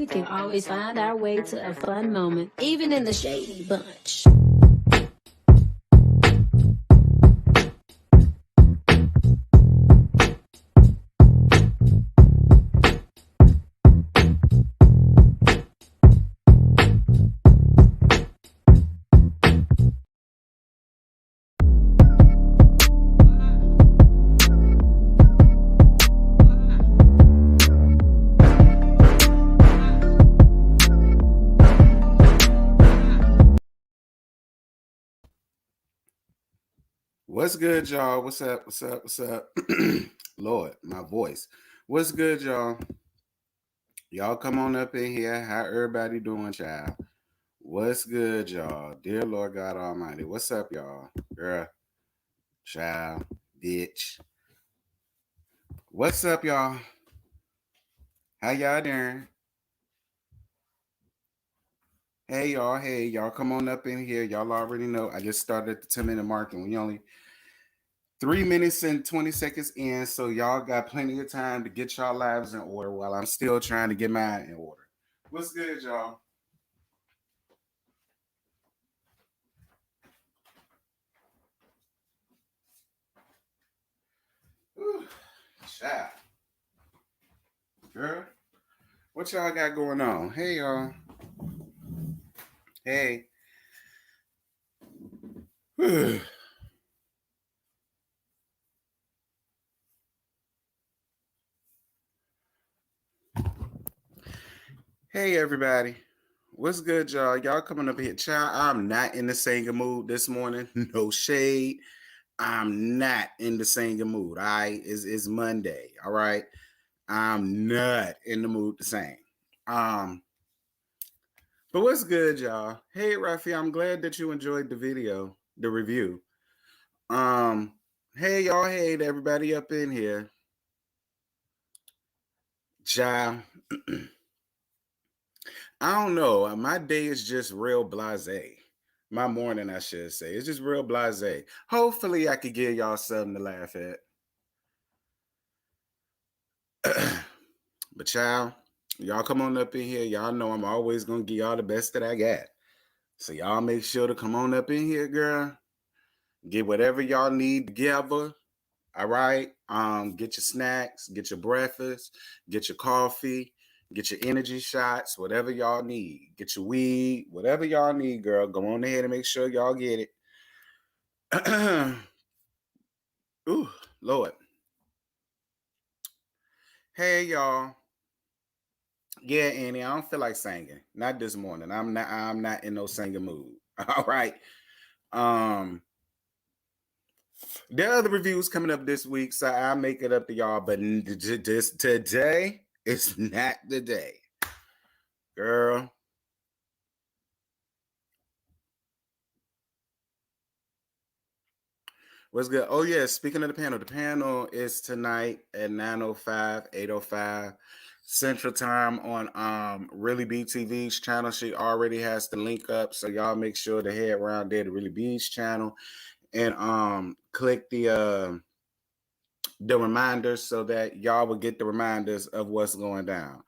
we can always find our way to a fun moment, even in the shady bunch. What's good, y'all? What's up? What's up? What's up? Lord, my voice. What's good, y'all? Y'all come on up in here. How everybody doing, child? What's good, y'all? Dear Lord God Almighty. What's up, y'all? Girl, child, bitch. What's up, y'all? How y'all doing? Hey, y'all come on up in here. Y'all already know. I just started at the 10-minute mark and we only 3 minutes and 20 seconds in, so y'all got plenty of time to get y'all lives in order while I'm still trying to get mine in order. What's good, y'all? Ooh, child. Girl, what y'all got going on? Hey, y'all. Hey. Hey, everybody. What's good, y'all? Y'all coming up here. Child, I'm not in the singing mood this morning. No shade. I'm not in the singing mood. All right? It's Monday. All right? I'm not in the mood to sing. But what's good, y'all? Hey, Rafi, I'm glad that you enjoyed the video, the review. Hey, y'all. Hey, to everybody up in here. Child. I don't know. My day is just real blasé. My morning, I should say. It's just real blasé. Hopefully, I could give y'all something to laugh at. But child, y'all come on up in here. Y'all know I'm always going to give y'all the best that I got. So y'all make sure to come on up in here, girl. Get whatever y'all need together. All right. Get your snacks, get your breakfast, get your coffee, get your energy shots, whatever y'all need. Get your weed, whatever y'all need, girl. Go on ahead and make sure y'all get it. Ooh, Lord. Hey, y'all. Yeah, Annie, I don't feel like singing. Not this morning. I'm not in no singing mood. All right. There are other reviews coming up this week, so I'll make it up to y'all. But just today, it's not the day. Girl. What's good? Oh, yeah. Speaking of the panel is tonight at 9:05, 8:05 Central Time on Really BTV's channel. She already has the link up, so y'all make sure to head around there to Really B's channel and click the reminders so that y'all will get the reminders of what's going down.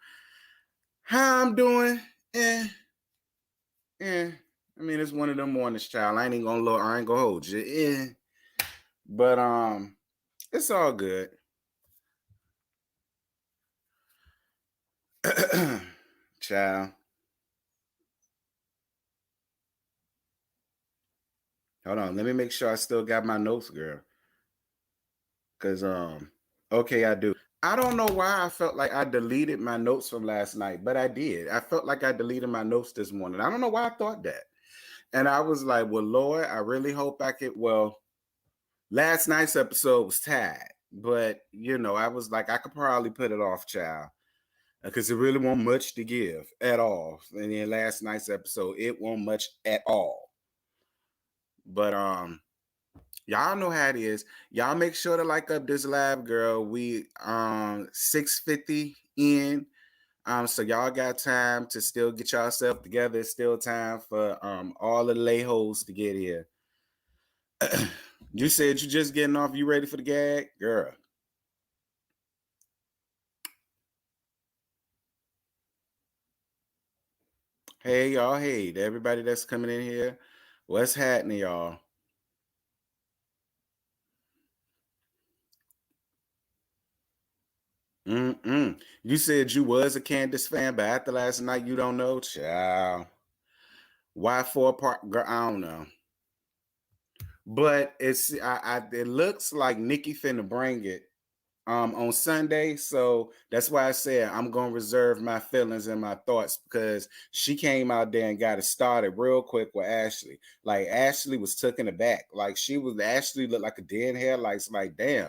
How I'm doing? I mean, it's one of them mornings, child. I ain't gonna hold you. But it's all good. Child. Hold on. Let me make sure I still got my notes, girl. Cause okay, I do. I don't know why I felt like I deleted my notes from last night, but I did. I felt like I deleted my notes this morning. I don't know why I thought that. And I was like, well, Lord, I really hope I could. Well, last night's episode was tied, but I was like, I could probably put it off, child. Because it really won't much to give at all. And then last night's episode, it won't much at all. But y'all know how it is. Y'all make sure to like up this live, girl. We 6:50 in. So y'all got time to still get yourself together. It's still time for all the lay holes to get here. You said you just getting off. You ready for the gag, girl? Hey, y'all. Hey, to everybody that's coming in here. What's happening, y'all? You said you was a Candace fan, but after last night, you don't know? Child. Why four part? Girl, I don't know. But it looks like Nikki finna bring it on Sunday. So that's why I said I'm gonna reserve my feelings and my thoughts because she came out there and got it started real quick with Ashley. Like Ashley was taken aback. Like Ashley looked like a dead headlights, like damn,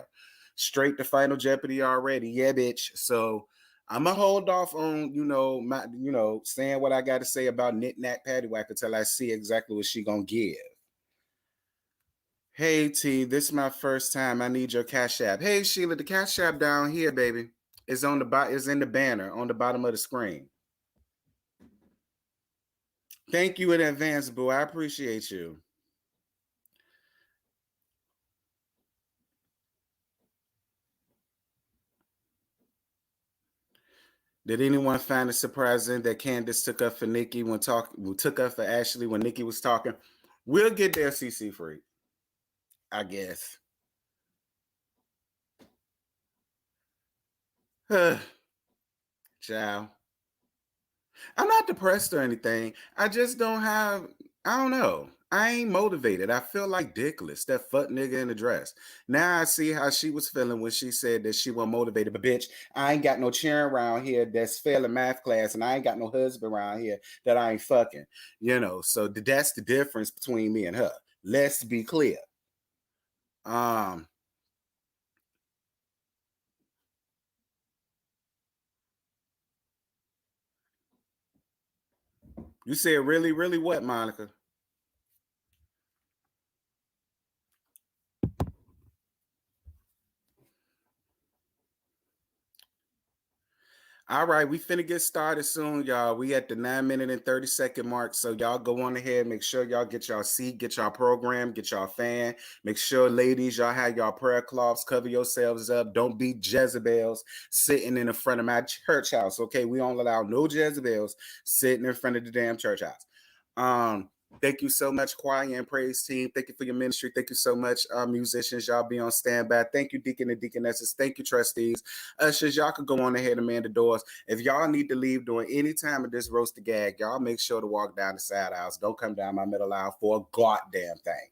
straight to Final Jeopardy already. Yeah, bitch. So I'm gonna hold off on, saying what I gotta say about Knit Knack Paddywhack until I see exactly what she gonna give. Hey T, this is my first time. I need your Cash App. Hey Sheila, the Cash App down here, baby. Is on is in the banner on the bottom of the screen. Thank you in advance, boo. I appreciate you. Did anyone find it surprising that Candace took up for Nikki took up for Ashley when Nikki was talking? We'll get there, CC Free. I guess. Ciao. I'm not depressed or anything. I just don't have, I don't know. I ain't motivated. I feel like Dickless, that fuck nigga in the dress. Now I see how she was feeling when she said that she wasn't motivated. But bitch, I ain't got no cheering around here that's failing math class, and I ain't got no husband around here that I ain't fucking. So that's the difference between me and her. Let's be clear. Um, you said really, really what, Monica? All right, we finna get started soon, y'all. We at the 9 minute and 30-second mark. So y'all go on ahead, make sure y'all get y'all seat, get y'all program, get y'all fan. Make sure, ladies, y'all have y'all prayer cloths, cover yourselves up. Don't be Jezebels sitting in the front of my church house. Okay, we don't allow no Jezebels sitting in front of the damn church house. Thank you so much, choir and praise team. Thank you for your ministry. Thank you so much, musicians. Y'all be on standby. Thank you, deacon and deaconesses. Thank you, trustees. Ushers, y'all could go on ahead and man the doors. If y'all need to leave during any time of this roast the gag, y'all make sure to walk down the side aisles. Don't come down my middle aisle for a goddamn thing.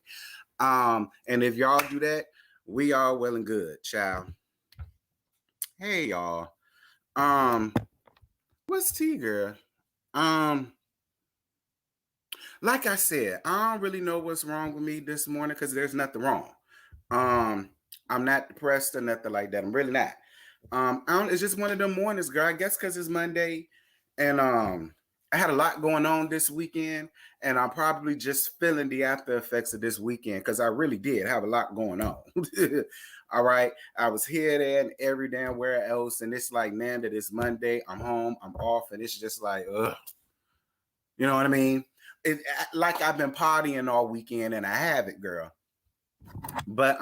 And if y'all do that, we are well and good, child. Hey, y'all. What's tea, girl? Um, Like I said, I don't really know what's wrong with me this morning because there's nothing wrong. I'm not depressed or nothing like that. I'm really not. It's just one of them mornings, girl. I guess because it's Monday, and I had a lot going on this weekend, and I'm probably just feeling the after effects of this weekend because I really did have a lot going on. All right, I was here, there, and every damn where else, and it's like, man, that it's Monday. I'm home. I'm off, and it's just like, ugh. You know what I mean? Like I've been partying all weekend and I have it, girl. But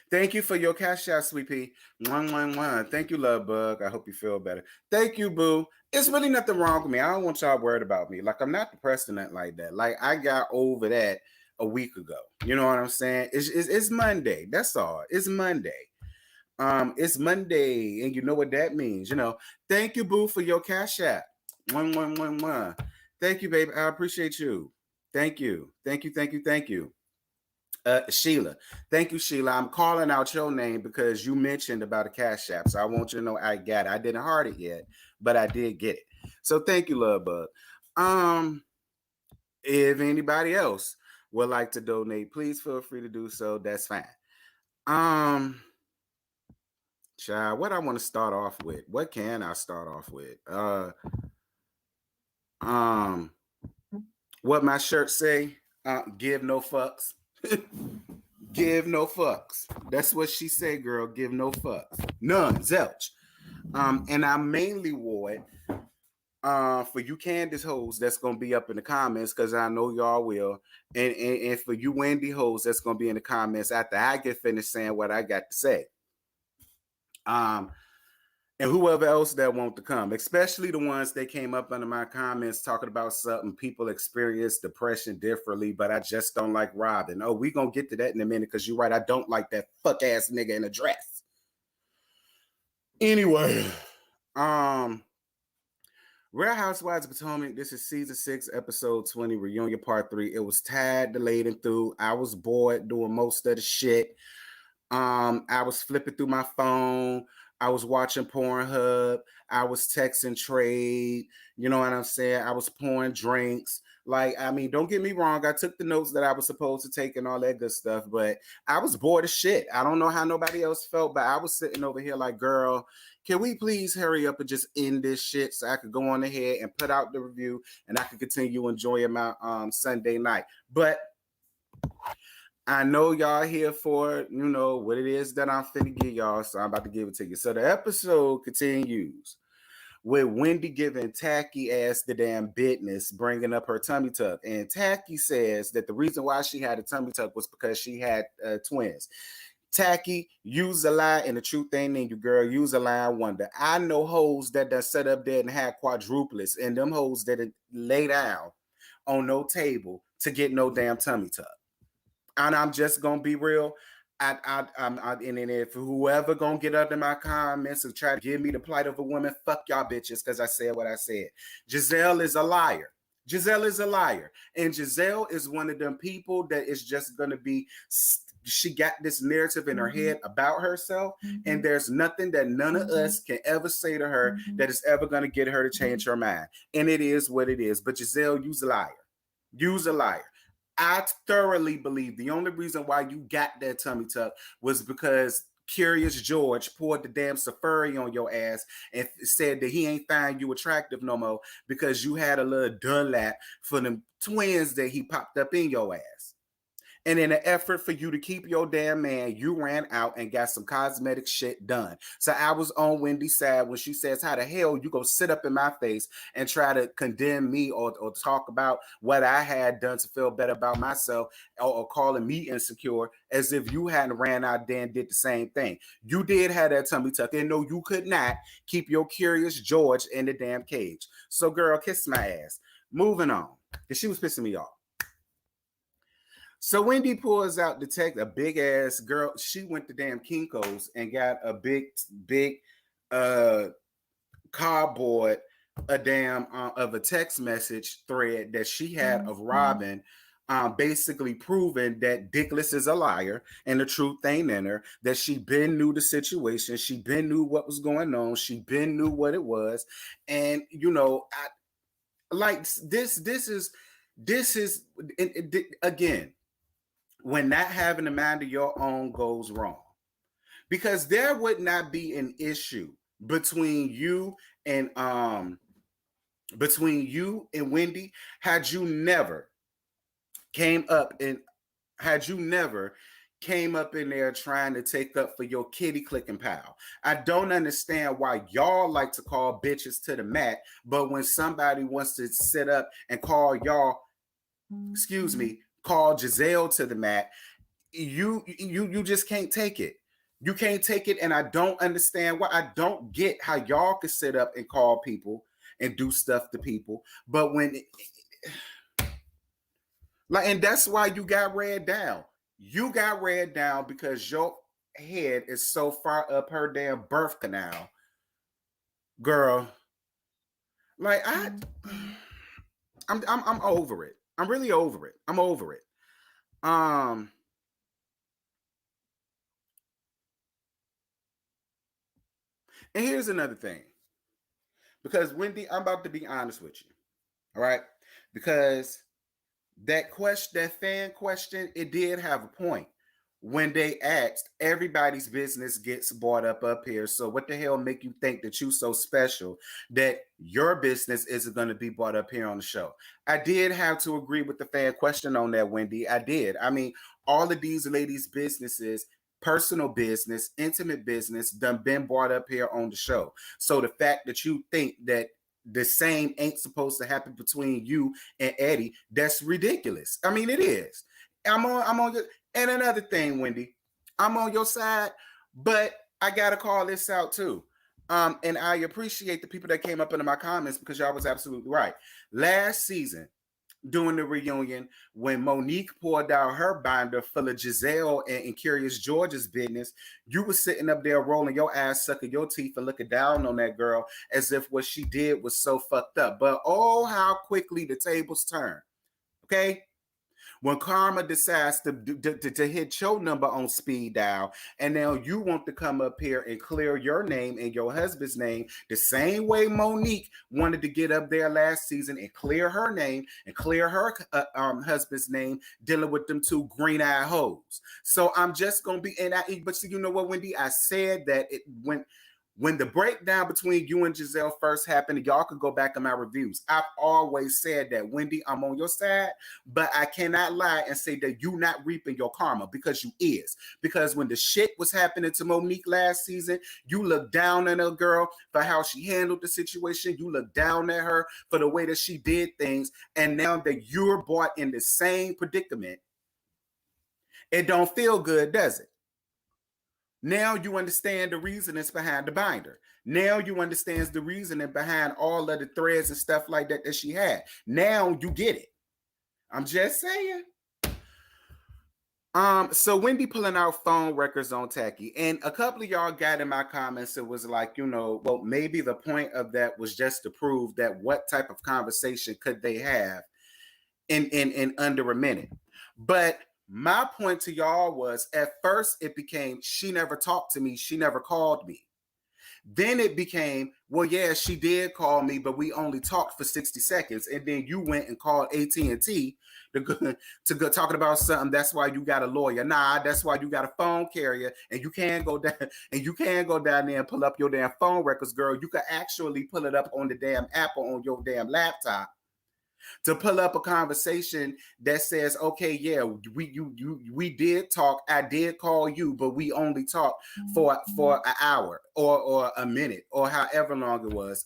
thank you for your cash out, sweet pea. Thank you, love bug. I hope you feel better. Thank you, boo. It's really nothing wrong with me. I don't want y'all worried about me. Like I'm not depressed or nothing like that. Like I got over that a week ago. You know what I'm saying? It's Monday. That's all. It's Monday. It's Monday, and you know what that means. Thank you, boo, for your cash app. One. Thank you, baby. I appreciate you. Thank you. Thank you. Thank you. Thank you. Sheila. Thank you, Sheila. I'm calling out your name because you mentioned about a cash app. So I want you to know I got it. I didn't heart it yet, but I did get it. So thank you, love bug. If anybody else would like to donate, please feel free to do so. That's fine. Child, what I want to start off with? What can I start off with? Um, what my shirt say? Give no fucks. Give no fucks. That's what she said, girl. Give no fucks. None. Zelch. And I mainly wore it for you Candace hoes that's gonna be up in the comments because I know y'all will. And for you Wendy hoes that's gonna be in the comments after I get finished saying what I got to say. and whoever else that want to come, especially the ones that came up under my comments talking about something people experience depression differently, but I just don't like Robin. Oh, we gonna get to that in a minute because you're right. I don't like that fuck ass nigga in a dress. Anyway, Real Housewives of Potomac. This is season 6, episode 20, reunion part 3. It was tired, delayed, and through. I was bored doing most of the shit. I was flipping through my phone. I was watching Pornhub. I was texting Trade. You know what I'm saying? I was pouring drinks. Like, I mean, don't get me wrong. I took the notes that I was supposed to take and all that good stuff, but I was bored as shit. I don't know how nobody else felt, but I was sitting over here like, girl, can we please hurry up and just end this shit so I could go on ahead and put out the review and I could continue enjoying my Sunday night. But I know y'all here for, you know, what it is that I'm finna give y'all, so I'm about to give it to you. So the episode continues with Wendy giving Tacky ass the damn business, bringing up her tummy tuck. And Tacky says that the reason why she had a tummy tuck was because she had twins. Tacky, use a lie, and the truth ain't in you, girl. Use a lie, I wonder. I know hoes that done set up there and had quadruplets, and them hoes that lay down on no table to get no damn tummy tuck. And I'm just gonna be real. And if whoever gonna get under my comments and try to give me the plight of a woman, fuck y'all bitches, because I said what I said. Giselle is a liar. Giselle is a liar. And Giselle is one of them people that is just gonna be, she got this narrative in her head about herself, and there's nothing that none of us can ever say to her that is ever gonna get her to change her mind. And it is what it is. But Giselle, you's a liar. You's a liar. I thoroughly believe the only reason why you got that tummy tuck was because Curious George poured the damn safari on your ass and said that he ain't find you attractive no more because you had a little Dunlap for them twins that he popped up in your ass. And in an effort for you to keep your damn man, you ran out and got some cosmetic shit done. So I was on Wendy's side when she says, how the hell you go sit up in my face and try to condemn me or talk about what I had done to feel better about myself or calling me insecure as if you hadn't ran out there and did the same thing. You did have that tummy tuck, and no, you could not keep your Curious George in the damn cage. So girl, kiss my ass. Moving on, because she was pissing me off. So Wendy pulls out the text, a big ass girl. She went to damn Kinko's and got a big cardboard, a damn of a text message thread that she had of Robin, basically proving that Dickless is a liar and the truth ain't in her, that she been knew the situation, she been knew what was going on, she been knew what it was. And you know, like this is again, when not having a mind of your own goes wrong. Because there would not be an issue between you and Wendy had you never came up in there trying to take up for your kitty clicking pal. I don't understand why y'all like to call bitches to the mat, but when somebody wants to sit up and call y'all, call Giselle to the mat, you just can't take it. You can't take it, and I don't understand why. I don't get how y'all could sit up and call people and do stuff to people, but when like, and that's why you got read down. You got read down because your head is so far up her damn birth canal, girl. Like I'm over it. I'm really over it. I'm over it. And here's another thing. Because Wendy, I'm about to be honest with you. All right? Because that fan question, it did have a point. When they asked, everybody's business gets brought up here. So what the hell make you think that you so special that your business isn't going to be brought up here on the show? I did have to agree with the fan question on that, Wendy. I did. I mean, all of these ladies' businesses, personal business, intimate business, done been brought up here on the show. So the fact that you think that the same ain't supposed to happen between you and Eddie, that's ridiculous. I mean, it is. I'm on your, and another thing, Wendy, I'm on your side, but I gotta call this out too. And I appreciate the people that came up into my comments because y'all was absolutely right. Last season, during the reunion, when Monique poured out her binder full of Giselle and Curious George's business, you were sitting up there rolling your ass, sucking your teeth, and looking down on that girl as if what she did was so fucked up. But oh, how quickly the tables turn. Okay? When karma decides to hit your number on speed dial, and now you want to come up here and clear your name and your husband's name the same way Monique wanted to get up there last season and clear her name and clear her husband's name, dealing with them two green-eyed hoes. So I'm just gonna be, but see, you know what, Wendy? I said that it when the breakdown between you and Giselle first happened, y'all could go back in my reviews. I've always said that, Wendy, I'm on your side, but I cannot lie and say that you not reaping your karma, because you is. Because when the shit was happening to Monique last season, you looked down on a girl for how she handled the situation. You looked down at her for the way that she did things. And now that you're brought in the same predicament, it don't feel good, does it? Now you understand the reasonings behind the binder. Now you understand the reasoning behind all of the threads and stuff like that she had. Now you get it. I'm just saying. So Wendy pulling out phone records on Tacky, and a couple of y'all got in my comments. It was like, well, maybe the point of that was just to prove that what type of conversation could they have in under a minute. But my point to y'all was, at first it became, she never talked to me, she never called me. Then it became, well, yeah, she did call me, but we only talked for 60 seconds. And then you went and called AT&T to go talking about something. That's why you got a lawyer. Nah, that's why you got a phone carrier, and you can't go down there and pull up your damn phone records, girl. You could actually pull it up on the damn app or on your damn laptop to pull up a conversation that says, okay, yeah, we did talk. I did call you, but we only talked for an hour or a minute or however long it was.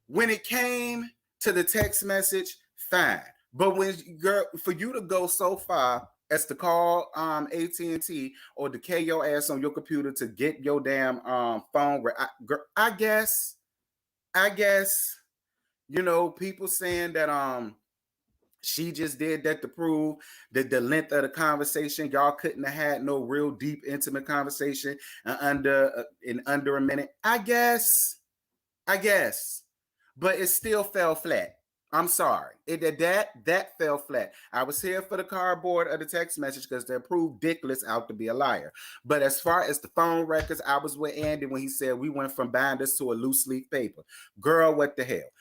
When it came to the text message, fine. But when, girl, for you to go so far as to call AT&T or to K your ass on your computer to get your damn phone, I guess. People saying that she just did that to prove that the length of the conversation, y'all couldn't have had no real deep, intimate conversation in under a minute. I guess, but it still fell flat. I'm sorry. That fell flat. I was here for the cardboard of the text message because they proved Dickless out to be a liar. But as far as the phone records, I was with Andy when he said we went from binders to a loose leaf paper. Girl, what the hell?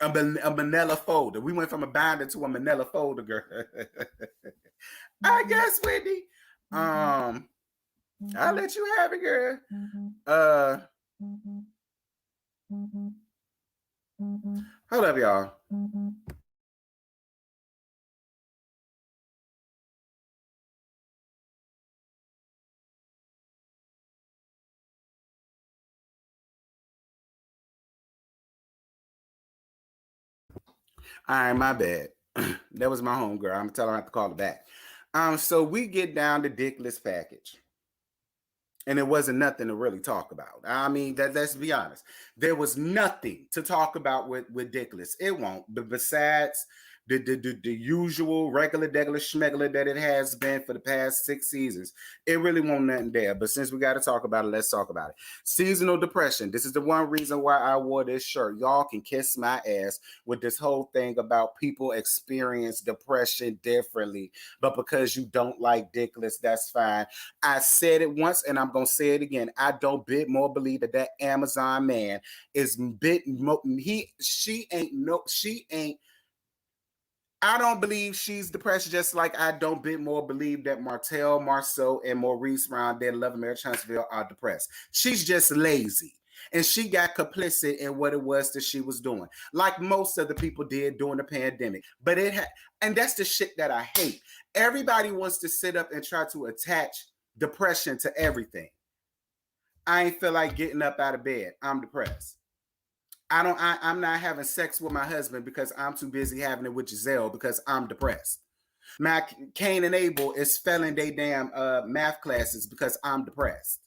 A manila folder. We went from a binder to a manila folder, girl. I guess, Wendy. I'll let you have it, girl. Hold up, y'all. All right, my bad. That was my homegirl. I'm gonna tell her I have to call her back. So we get down to Dickless package. And it wasn't nothing to really talk about. I mean, let's be honest. There was nothing to talk about with Dickless. It won't. But besides the usual regular schmegular that it has been for the past 6 seasons, it really won't nothing there. But since we got to talk about it, let's talk about it. Seasonal depression. This is the one reason why I wore this shirt. Y'all can kiss my ass with this whole thing about people experience depression differently. But because you don't like Dickless, that's fine. I said it once and I'm going to say it again. I don't bit more believe that Amazon man is bit more. She ain't. I don't believe she's depressed, just like I don't bit more believe that Martell, Marceau, and Maurice Brown, their Love and Marriage Huntsville, are depressed. She's just lazy. And she got complicit in what it was that she was doing, like most of the people did during the pandemic. But and that's the shit that I hate. Everybody wants to sit up and try to attach depression to everything. I ain't feel like getting up out of bed. I'm depressed. I'm not having sex with my husband because I'm too busy having it with Giselle because I'm depressed. Cain and Abel is failing their damn math classes because I'm depressed.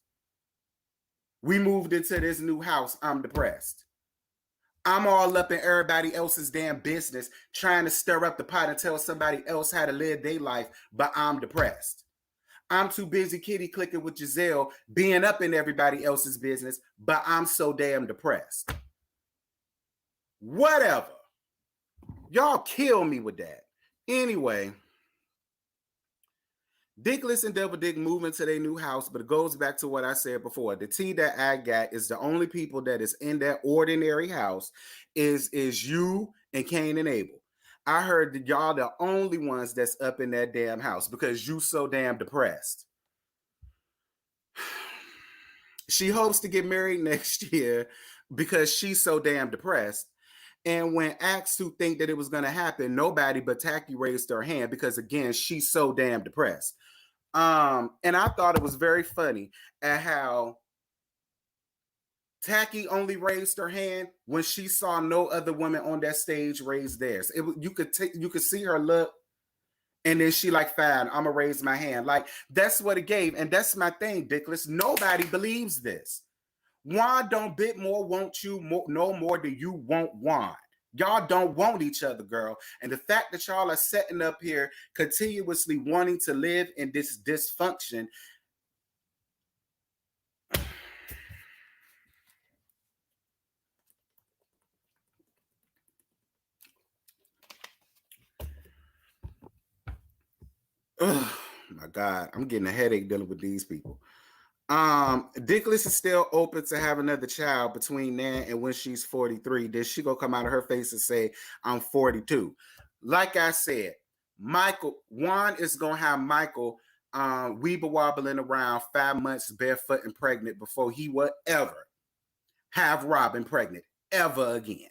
We moved into this new house. I'm depressed. I'm all up in everybody else's damn business trying to stir up the pot and tell somebody else how to live their life, but I'm depressed. I'm too busy kitty clicking with Giselle, being up in everybody else's business, but I'm so damn depressed. Whatever. Y'all kill me with that. Anyway, Dickless and Double Dick move into their new house, but it goes back to what I said before. The tea that I got is the only people that is in that ordinary house is you and Cain and Abel. I heard that y'all the only ones that's up in that damn house because you so damn depressed. She hopes to get married next year because she's so damn depressed. And when asked to think that it was going to happen, nobody but Tacky raised her hand because, again, she's so damn depressed. And I thought it was very funny at how Tacky only raised her hand when she saw no other women on that stage raise theirs. You could see her look, and then she like, fine, I'm gonna raise my hand. Like, that's what it gave, and that's my thing, Dickless. Nobody believes this. Juan don't bit more want you more, no more than you want Juan. Y'all don't want each other, girl. And the fact that y'all are setting up here continuously wanting to live in this dysfunction. Oh my God, I'm getting a headache dealing with these people. Dickless is still open to have another child between now and when she's 43. Then she gonna come out of her face and say, I'm 42. Like I said, Juan is gonna have Michael weeble wobbling around 5 months barefoot and pregnant before he will ever have Robin pregnant ever again.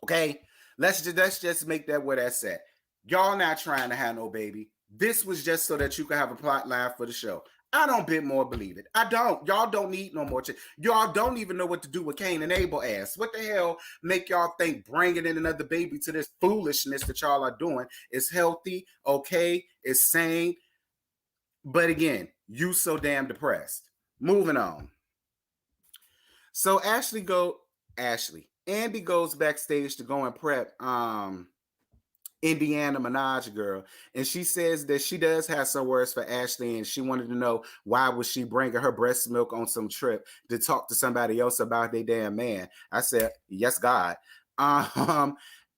Okay, let's just make that where that's at. Y'all not trying to have no baby. This was just so that you could have a plot line for the show. I don't bit more believe it. I don't. Y'all don't need no more. Y'all don't even know what to do with Cain and Abel ass. What the hell make y'all think bringing in another baby to this foolishness that y'all are doing is healthy, okay, is sane? But again, you so damn depressed. Moving on. So Andy goes backstage to go and prep Indiana Minaj girl, and she says that she does have some words for Ashley, and she wanted to know why was she bringing her breast milk on some trip to talk to somebody else about their damn man. I said, yes, God.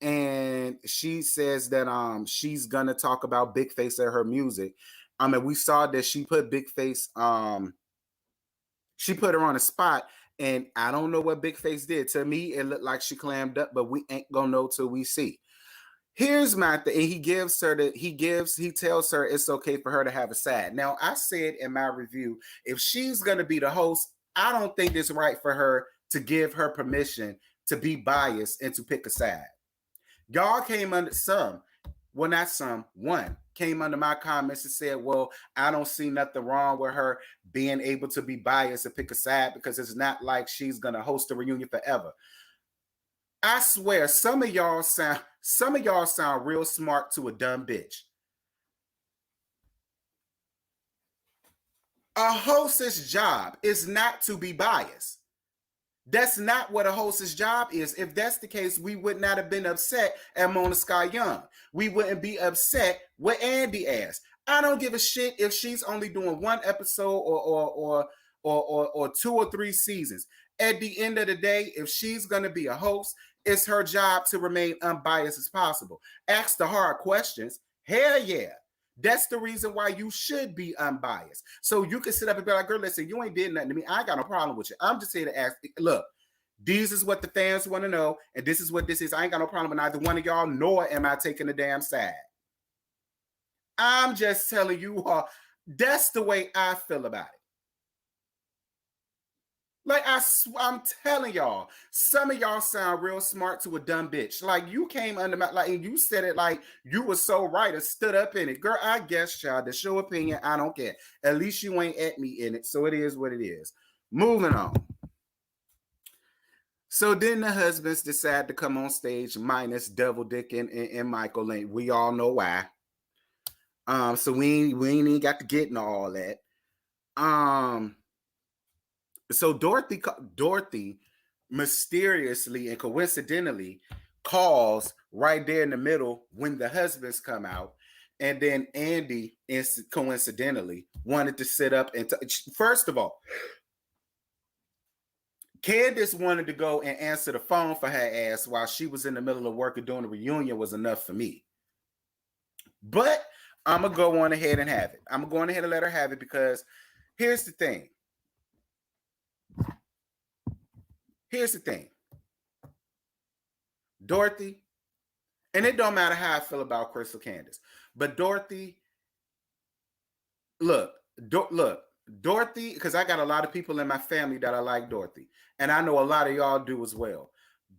And she says that she's gonna talk about Big Face and her music. And we saw that she put Big Face, she put her on a spot, and I don't know what Big Face did. To me, it looked like she clammed up, but we ain't gonna know till we see. Here's my thing. He tells her it's okay for her to have a side. Now, I said in my review, if she's going to be the host, I don't think it's right for her to give her permission to be biased and to pick a side. Y'all came under one came under my comments and said, well, I don't see nothing wrong with her being able to be biased and pick a side because it's not like she's going to host a reunion forever. I swear, some of y'all sound real smart to a dumb bitch. A hostess job is not to be biased. That's not what a hostess job is. If that's the case, we would not have been upset at Mona Sky Young. We wouldn't be upset with Andy ass. I don't give a shit if she's only doing one episode or 2 or 3 seasons. At the end of the day, if she's going to be a host, it's her job to remain unbiased as possible. Ask the hard questions. Hell yeah. That's the reason why you should be unbiased. So you can sit up and be like, girl, listen, you ain't did nothing to me. I ain't got no problem with you. I'm just here to ask, look, this is what the fans want to know, and this is what this is. I ain't got no problem with either one of y'all, nor am I taking the damn side. I'm just telling you all, that's the way I feel about it. Like, I'm telling y'all, some of y'all sound real smart to a dumb bitch. Like, you came under my, like, and you said it like you were so right and stood up in it. Girl, I guess, child, that's your opinion. I don't care. At least you ain't at me in it. So it is what it is. Moving on. So then the husbands decide to come on stage minus Double Dick and Michael. And we all know why. So we ain't even got to get into all that. So Dorothy mysteriously and coincidentally calls right there in the middle when the husbands come out, and then Andy coincidentally wanted to sit up and first of all, Candace wanted to go and answer the phone for her ass while she was in the middle of work and doing the reunion was enough for me. But I'm gonna go on ahead and have it. I'm gonna go on ahead and let her have it because here's the thing. Dorothy, and it don't matter how I feel about Crystal Candace, but Dorothy, look, Dorothy, because I got a lot of people in my family that I like Dorothy, and I know a lot of y'all do as well.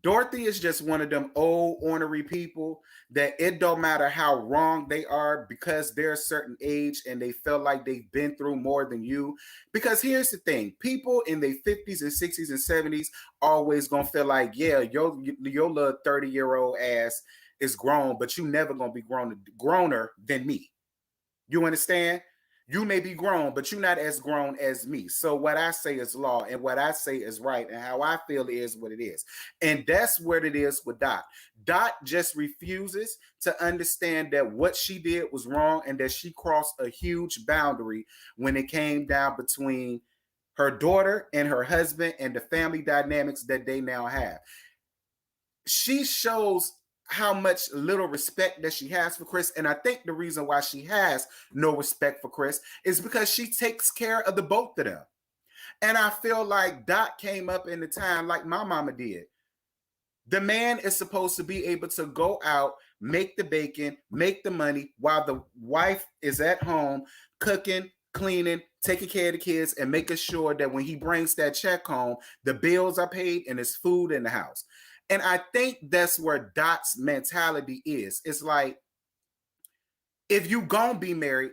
Dorothy is just one of them old ornery people that it don't matter how wrong they are because they're a certain age and they feel like they've been through more than you. Because here's the thing, people in their 50s and 60s and 70s always gonna feel like, yeah, your little 30-year-old ass is grown, but you never gonna be growner than me. You understand? You may be grown, but you're not as grown as me. So what I say is law, and what I say is right, and how I feel is what it is. And that's what it is with Dot. Dot just refuses to understand that what she did was wrong and that she crossed a huge boundary when it came down between her daughter and her husband and the family dynamics that they now have. She shows how much little respect that she has for Chris. And I think the reason why she has no respect for Chris is because she takes care of the both of them. And I feel like Dot came up in the time like my mama did. The man is supposed to be able to go out, make the bacon, make the money while the wife is at home cooking, cleaning, taking care of the kids, and making sure that when he brings that check home, the bills are paid and there's food in the house. And I think that's where Dot's mentality is. It's like, if you gonna be married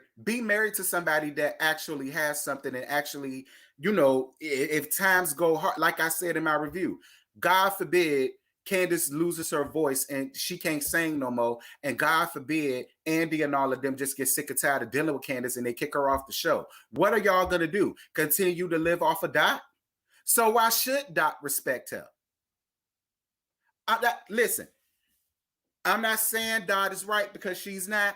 to somebody that actually has something and actually, if times go hard, like I said in my review, God forbid Candace loses her voice and she can't sing no more. And God forbid Andy and all of them just get sick and tired of dealing with Candace and they kick her off the show. What are y'all gonna do? Continue to live off of Dot? So why should Dot respect her? Listen, I'm not saying Dot is right because she's not.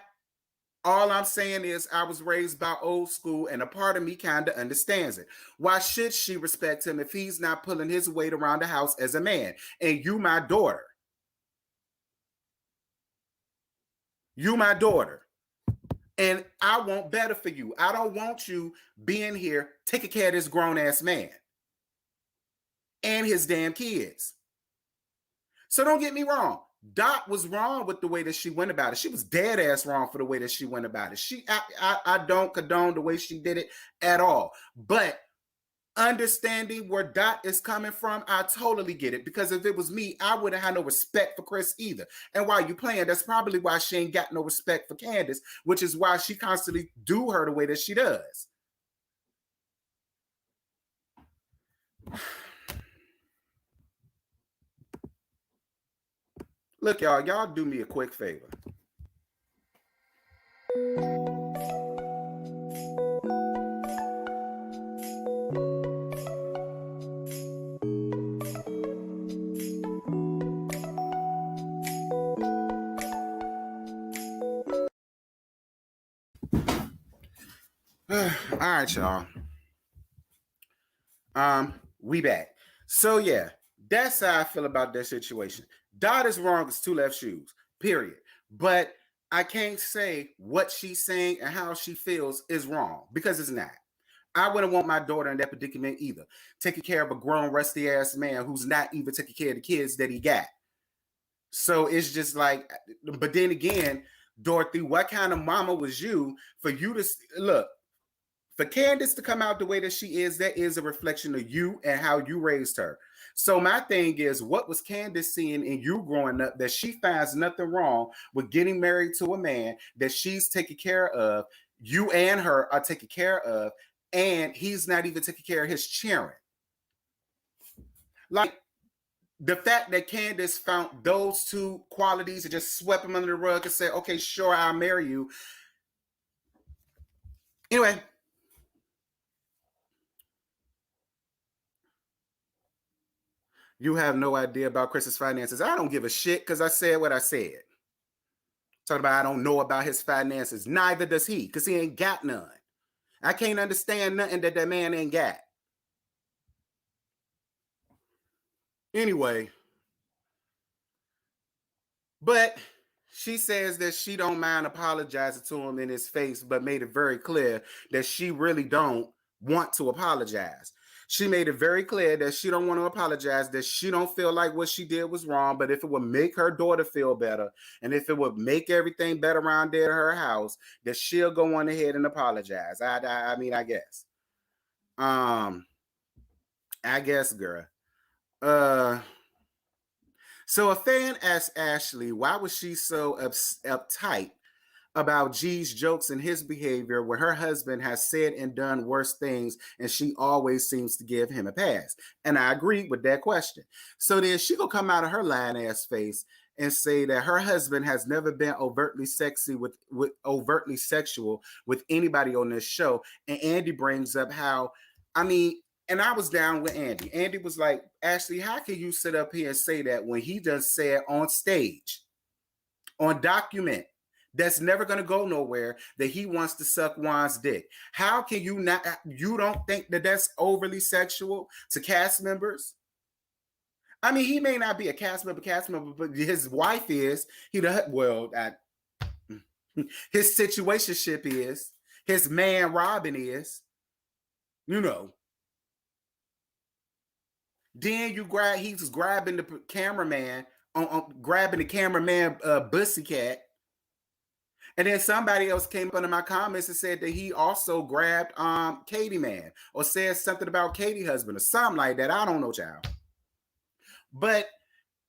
All I'm saying is I was raised by old school and a part of me kind of understands it. Why should she respect him if he's not pulling his weight around the house as a man? And you my daughter. You my daughter. And I want better for you. I don't want you being here taking care of this grown-ass man and his damn kids. So don't get me wrong. Dot was wrong with the way that she went about it. She was dead ass wrong for the way that she went about it. I don't condone the way she did it at all. But understanding where Dot is coming from, I totally get it. Because if it was me, I wouldn't have no respect for Chris either. And while you playing, that's probably why she ain't got no respect for Candace, which is why she constantly do her the way that she does. Look, y'all do me a quick favor. All right, y'all. We back. So yeah, that's how I feel about that situation. Dot is wrong as two left shoes, period. But I can't say what she's saying and how she feels is wrong because it's not. I wouldn't want my daughter in that predicament either. Taking care of a grown, rusty ass man who's not even taking care of the kids that he got. So it's just like, but then again, Dorothy, what kind of mama was you for you to look? For Candace to come out the way that she is, that is a reflection of you and how you raised her. So my thing is, what was Candace seeing in you growing up that she finds nothing wrong with getting married to a man that she's taking care of, you and her are taking care of, and he's not even taking care of his children? Like, the fact that Candace found those two qualities and just swept them under the rug and said, okay, sure, I'll marry you. Anyway. You have no idea about Chris's finances. I don't give a shit because I said what I said. Talking about I don't know about his finances. Neither does he, because he ain't got none. I can't understand nothing that man ain't got. Anyway, but she says that she don't mind apologizing to him in his face, but made it very clear that she really don't want to apologize. She made it very clear that she don't want to apologize, that she don't feel like what she did was wrong, but if it would make her daughter feel better, and if it would make everything better around there at her house, that she'll go on ahead and apologize. I mean, I guess. I guess, girl. So a fan asked Ashley, why was she so uptight about G's jokes and his behavior when her husband has said and done worse things and she always seems to give him a pass? And I agree with that question. So then she gonna come out of her lying ass face and say that her husband has never been overtly overtly sexual with anybody on this show. And Andy brings up how, I mean, and I was down with Andy. Andy was like, Ashley, how can you sit up here and say that when he just said on stage, on document, that's never going to go nowhere, that he wants to suck Juan's dick? How can you not, you don't think that that's overly sexual to cast members? I mean, he may not be a cast member, but his wife is. His situationship is. His man Robin is. You know. Then he's grabbing the cameraman, grabbing the cameraman pussycat. And then somebody else came up under my comments and said that he also grabbed Katie man, or said something about Katie husband or something like that. I don't know, child. But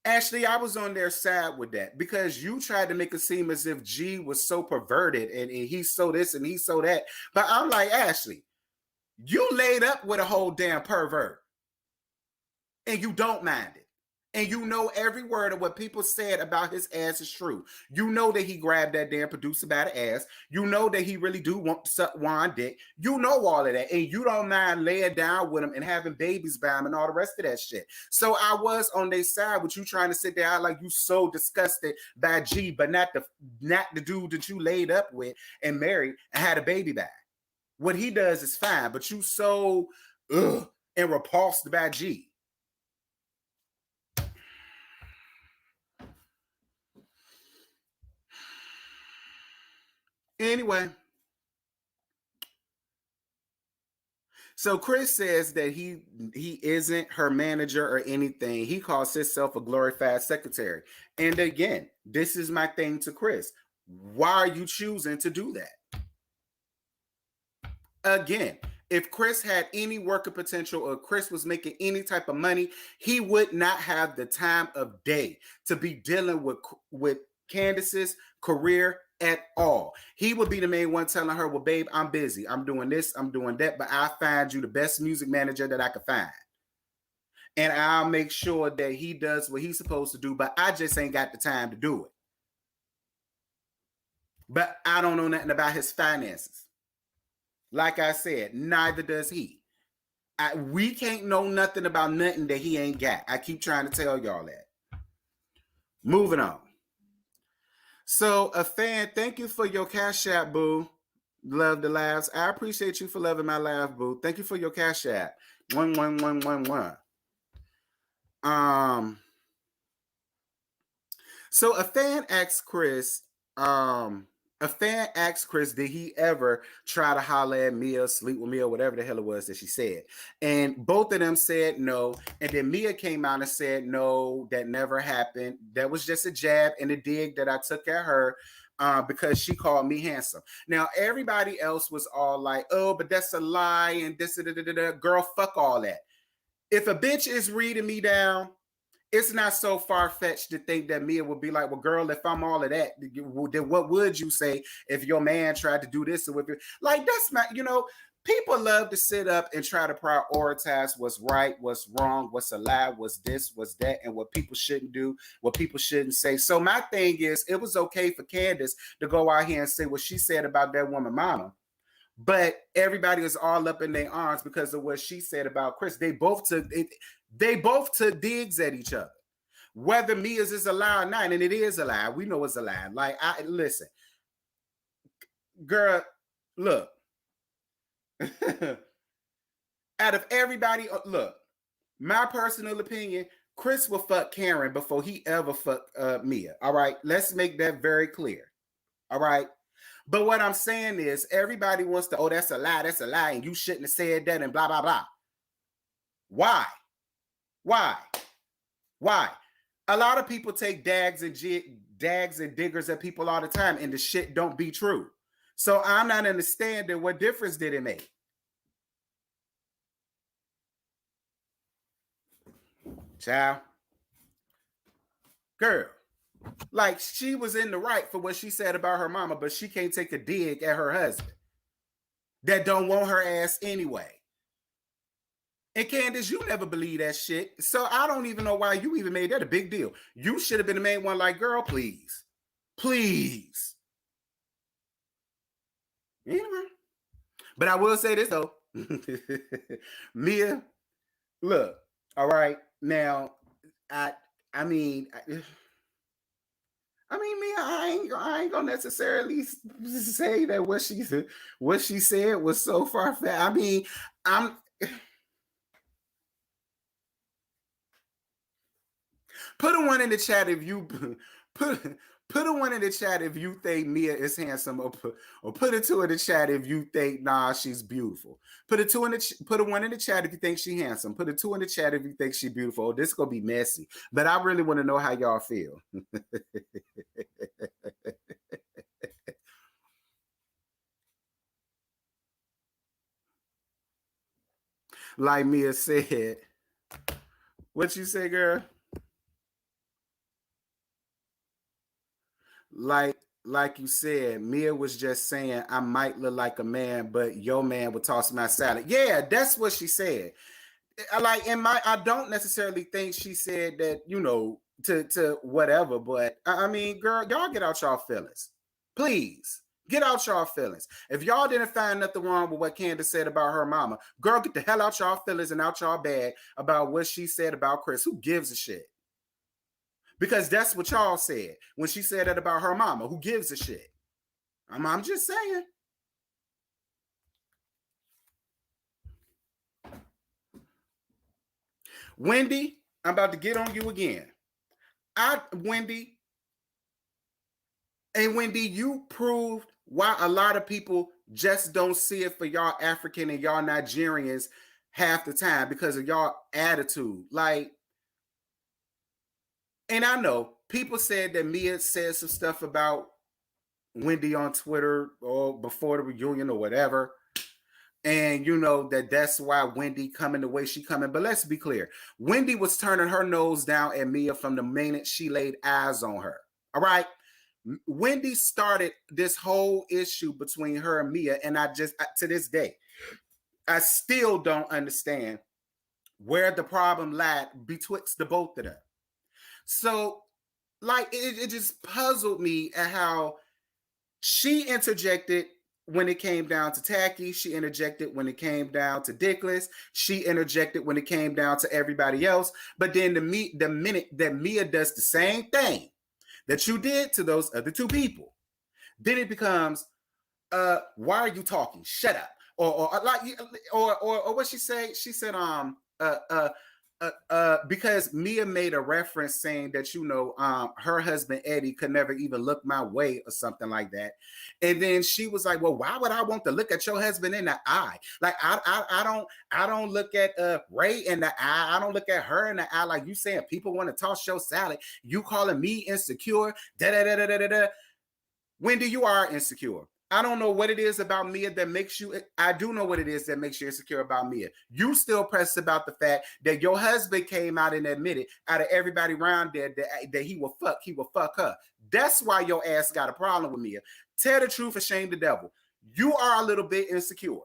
Ashley, I was on their side with that because you tried to make it seem as if G was so perverted and he's so this and he's so that. But I'm like, Ashley, you laid up with a whole damn pervert. And you don't mind it. And you know every word of what people said about his ass is true. You know that he grabbed that damn producer by the ass. You know that he really do want to suck Juan dick. You know all of that. And you don't mind laying down with him and having babies by him and all the rest of that shit. So I was on their side with you trying to sit there out like you so disgusted by G, but not the dude that you laid up with and married and had a baby by. What he does is fine, but you so and repulsed by G. Anyway, so Chris says that he isn't her manager or anything. He calls himself a glorified secretary. And again, this is my thing to Chris. Why are you choosing to do that? Again, if Chris had any worker potential or Chris was making any type of money, he would not have the time of day to be dealing with Candace's career at all. He would be the main one telling her, well, babe, I'm busy. I'm doing this, I'm doing that, but I'll find you the best music manager that I can find. And I'll make sure that he does what he's supposed to do, but I just ain't got the time to do it. But I don't know nothing about his finances. Like I said, neither does he. We can't know nothing about nothing that he ain't got. I keep trying to tell y'all that. Moving on. So a fan, thank you for your Cash App, boo. Love the laughs. I appreciate you for loving my laugh, boo. Thank you for your Cash App. 11111. So a fan asked Chris, did he ever try to holler at Mia, sleep with Mia, whatever the hell it was that she said? And both of them said no. And then Mia came out and said, no, that never happened. That was just a jab and a dig that I took at her because she called me handsome. Now, everybody else was all like, oh, but that's a lie and this, girl, fuck all that. If a bitch is reading me down, it's not so far-fetched to think that Mia would be like, well, girl, if I'm all of that, then what would you say if your man tried to do this? Or with you? Like, that's not, people love to sit up and try to prioritize what's right, what's wrong, what's a lie, what's this, what's that, and what people shouldn't do, what people shouldn't say. So my thing is, it was okay for Candace to go out here and say what she said about that woman mama. But everybody was all up in their arms because of what she said about Chris. They both took it. They both took digs at each other. Whether Mia's is a lie or not, and it is a lie. We know it's a lie. Like, listen, girl, look. Out of everybody, look, my personal opinion, Chris will fuck Karen before he ever fuck Mia. All right, let's make that very clear. All right. But what I'm saying is everybody wants to, oh, that's a lie, and you shouldn't have said that, and blah, blah, blah. Why? A lot of people take dags and diggers at people all the time, and the shit don't be true. So I'm not understanding what difference did it make? Child. Girl. Like, she was in the right for what she said about her mama, but she can't take a dig at her husband that don't want her ass anyway. And Candace, you never believe that shit. So I don't even know why you even made that a big deal. You should have been the main one, like, girl, please. Please. Anyway. But I will say this, though. Mia, look, all right. Now, I mean, Mia, I ain't gonna necessarily say that what she said was so far-fetched. I mean, put a one in the chat if you put a one in the chat if you think Mia is handsome, or put a two in the chat if you think nah, she's beautiful. Put a one in the chat if you think she's handsome. Put a two in the chat if you think she's beautiful. Oh, this is gonna be messy, but I really want to know how y'all feel. Like Mia said, what you say, girl? Like you said, Mia was just saying, I might look like a man, but your man would toss my salad. Yeah, that's what she said. Like, I don't necessarily think she said that, you know, to whatever, but I mean, girl, y'all get out y'all feelings. Please. Get out y'all feelings. If y'all didn't find nothing wrong with what Candace said about her mama, girl, get the hell out y'all feelings and out y'all bag about what she said about Chris. Who gives a shit? Because that's what y'all said when she said that about her mama. Who gives a shit? I'm just saying. Wendy, I'm about to get on you again. Wendy, you proved why a lot of people just don't see it for y'all African and y'all Nigerians half the time, because of y'all attitude. Like, and I know people said that Mia said some stuff about Wendy on Twitter or before the reunion or whatever. And you know that's why Wendy coming the way she coming. But let's be clear. Wendy was turning her nose down at Mia from the minute she laid eyes on her. All right. Wendy started this whole issue between her and Mia. And to this day, I still don't understand where the problem lied betwixt the both of them. So, like, it just puzzled me at how she interjected when it came down to Tacky. She interjected when it came down to Dickless. She interjected when it came down to everybody else. But then the minute that Mia does the same thing that you did to those other two people, then it becomes, why are you talking? Shut up. Or what she say? She said, because Mia made a reference saying that, you know, her husband Eddie could never even look my way or something like that. And then she was like, well, why would I want to look at your husband in the eye? Like, I don't look at Ray in the eye. I don't look at her in the eye. Like, you saying people want to toss your salad. You calling me insecure. Wendy, you are insecure. I don't know what it is about Mia that makes you. I do know what it is that makes you insecure about Mia. You still pressed about the fact that your husband came out and admitted, out of everybody around there, that he will fuck her. That's why your ass got a problem with Mia. Tell the truth and shame the devil. You are a little bit insecure,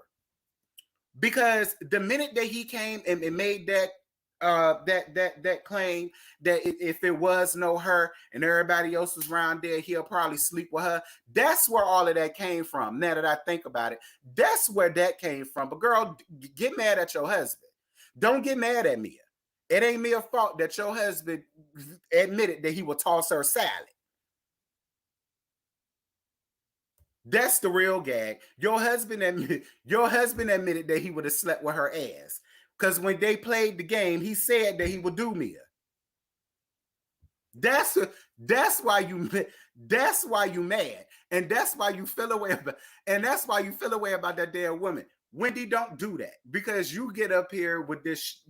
because the minute that he came and made that claim that if it was no her and everybody else was around there, he'll probably sleep with her. That's where all of that came from. Now that I think about it, that's where that came from. But girl, get mad at your husband. Don't get mad at Mia. It ain't Mia's fault that your husband admitted that he would toss her salad. That's the real gag. Your husband admitted that he would have slept with her ass. Because when they played the game, he said that he would do Mia. That's why you mad, and that's why you feel away about, that damn woman. Wendy, don't do that, because you get up here with this,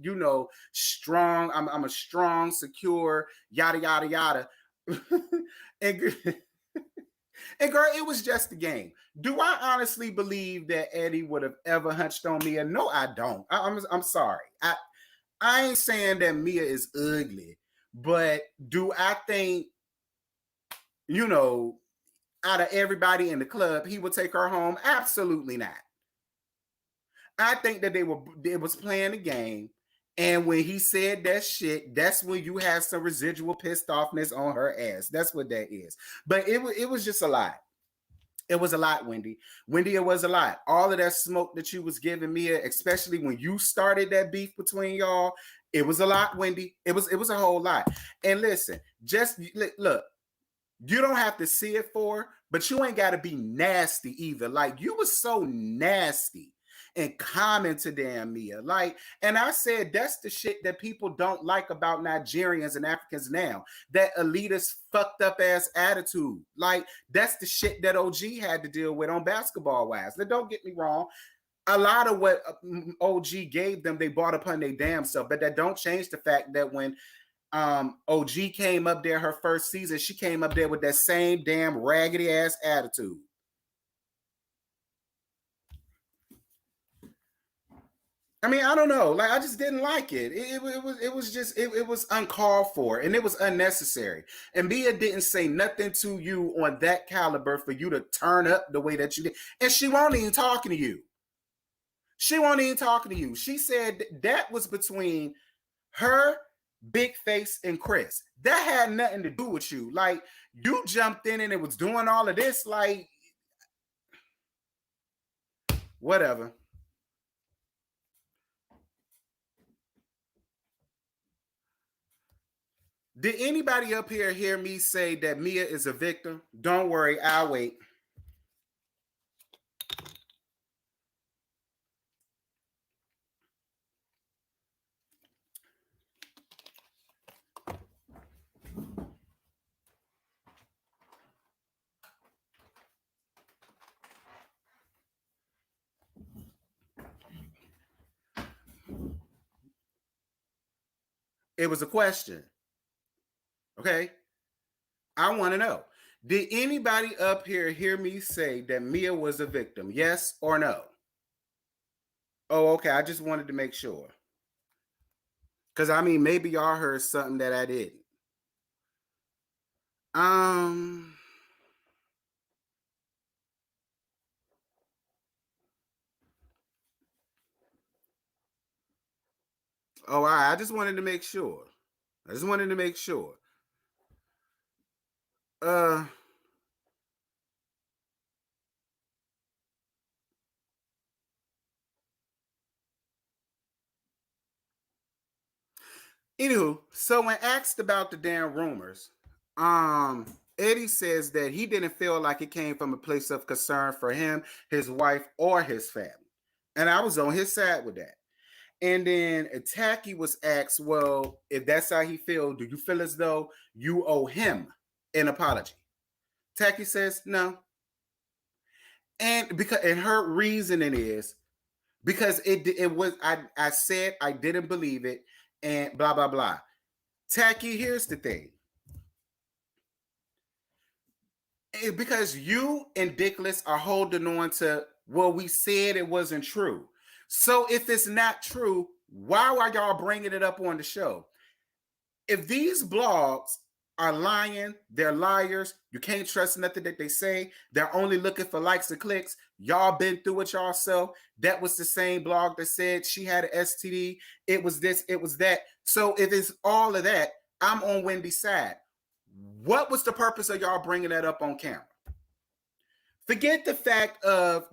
strong. I'm a strong, secure, yada yada yada, and girl, it was just a game. Do I honestly believe that Eddie would have ever hunched on Mia? No, I don't. I'm sorry. I ain't saying that Mia is ugly. But do I think, out of everybody in the club, he would take her home? Absolutely not. I think that they was playing the game. And when he said that shit, that's when you have some residual pissed offness on her ass. That's what that is. But it was just a lot. It was a lot, Wendy. Wendy, it was a lot. All of that smoke that you was giving me, especially when you started that beef between y'all, it was a lot, Wendy. It was a whole lot. And listen, just look, you don't have to see it for, but you ain't got to be nasty either. Like, you was so nasty and common to damn Mia. Like, and I said that's the shit that people don't like about Nigerians and Africans now. That elitist, fucked up ass attitude. Like, that's the shit that OG had to deal with on Basketball Wives. Now, don't get me wrong. A lot of what OG gave them, they bought upon their damn self. But that don't change the fact that when OG came up there her first season, she came up there with that same damn raggedy ass attitude. I mean, I don't know. Like, I just didn't like it. It was uncalled for, and it was unnecessary. And Mia didn't say nothing to you on that caliber for you to turn up the way that you did. And she won't even talking to you. She said that was between her, Big Face, and Chris. That had nothing to do with you. Like, you jumped in and it was doing all of this. Like, whatever. Did anybody up here hear me say that Mia is a victim? Don't worry, I'll wait. It was a question. Okay? I want to know. Did anybody up here hear me say that Mia was a victim? Yes or no? Oh, okay. I just wanted to make sure. Because, I mean, maybe y'all heard something that I didn't. Oh, I just wanted to make sure. Anywho, so when asked about the damn rumors, Eddie says that he didn't feel like it came from a place of concern for him, his wife, or his family. And I was on his side with that. And then Tacky was asked, well, if that's how he feels, do you feel as though you owe him an apology? Tacky says no. And her reasoning is because it was I said I didn't believe it and blah blah blah. Tacky, here's the thing. Because you and Dickless are holding on to, well, we said it wasn't true. So if it's not true, why are y'all bringing it up on the show? If these blogs are lying, they're liars, you can't trust nothing that they say, they're only looking for likes and clicks, y'all been through it yourself. That was the same blog that said she had an STD, it was this, it was that. So if it's all of that, I'm on Wendy's side. What was the purpose of y'all bringing that up on camera? Forget the fact of,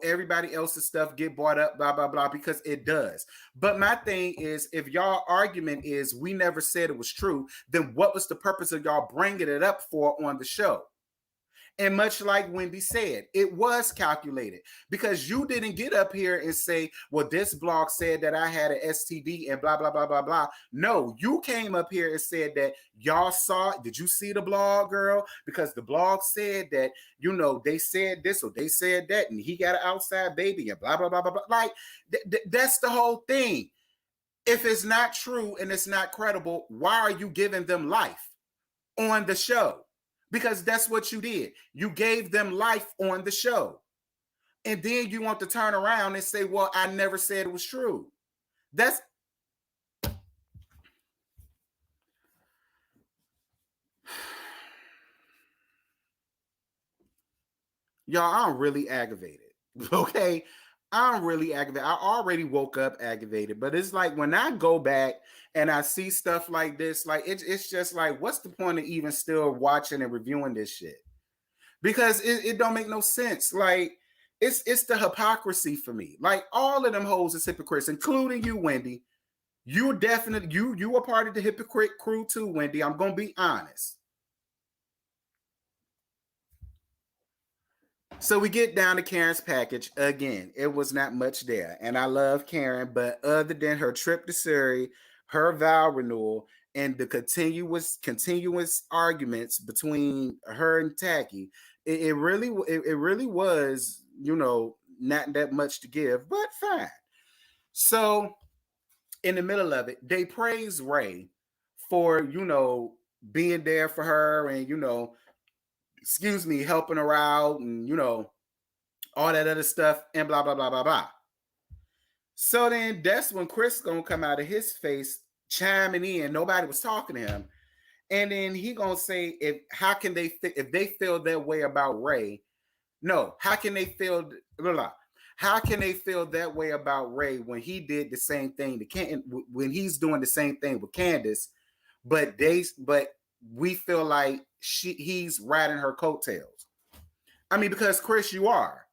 everybody else's stuff get brought up, blah, blah, blah, because it does. But my thing is, if y'all argument is we never said it was true, then what was the purpose of y'all bringing it up for on the show? And much like Wendy said, it was calculated because you didn't get up here and say, well, this blog said that I had an STD and blah, blah, blah, blah, blah. No, you came up here and said that y'all saw it. Did you see the blog, girl? Because the blog said that, they said this or they said that and he got an outside baby and blah, blah, blah, blah, blah. Like, that's the whole thing. If it's not true and it's not credible, why are you giving them life on the show? Because that's what you did. You gave them life on the show. And then you want to turn around and say, well, I never said it was true. That's... Y'all, I'm really aggravated. Okay? I'm really aggravated. I already woke up aggravated. But it's like when I go back and I see stuff like this, like it's just like, what's the point of even still watching and reviewing this shit? Because it don't make no sense. Like, it's the hypocrisy for me. Like, all of them hoes is hypocrites, including you, Wendy. You're definitely, you are part of the hypocrite crew too, Wendy. I'm going to be honest. So we get down to Karen's package. Again, it was not much there. And I love Karen, but other than her trip to Surrey, her vow renewal, and the continuous arguments between her and Tacky, it really was, not that much to give, but fine. So in the middle of it, they praise Ray for, being there for her and, helping her out and, all that other stuff and blah, blah, blah, blah, blah. So then that's when Chris gonna come out of his face chiming in. Nobody was talking to him. And then he gonna say, if they feel that way about Ray, no, how can they feel that way about Ray when he did the same thing when he's doing the same thing with Candace, but we feel like he's riding her coattails. I mean, because Chris, you are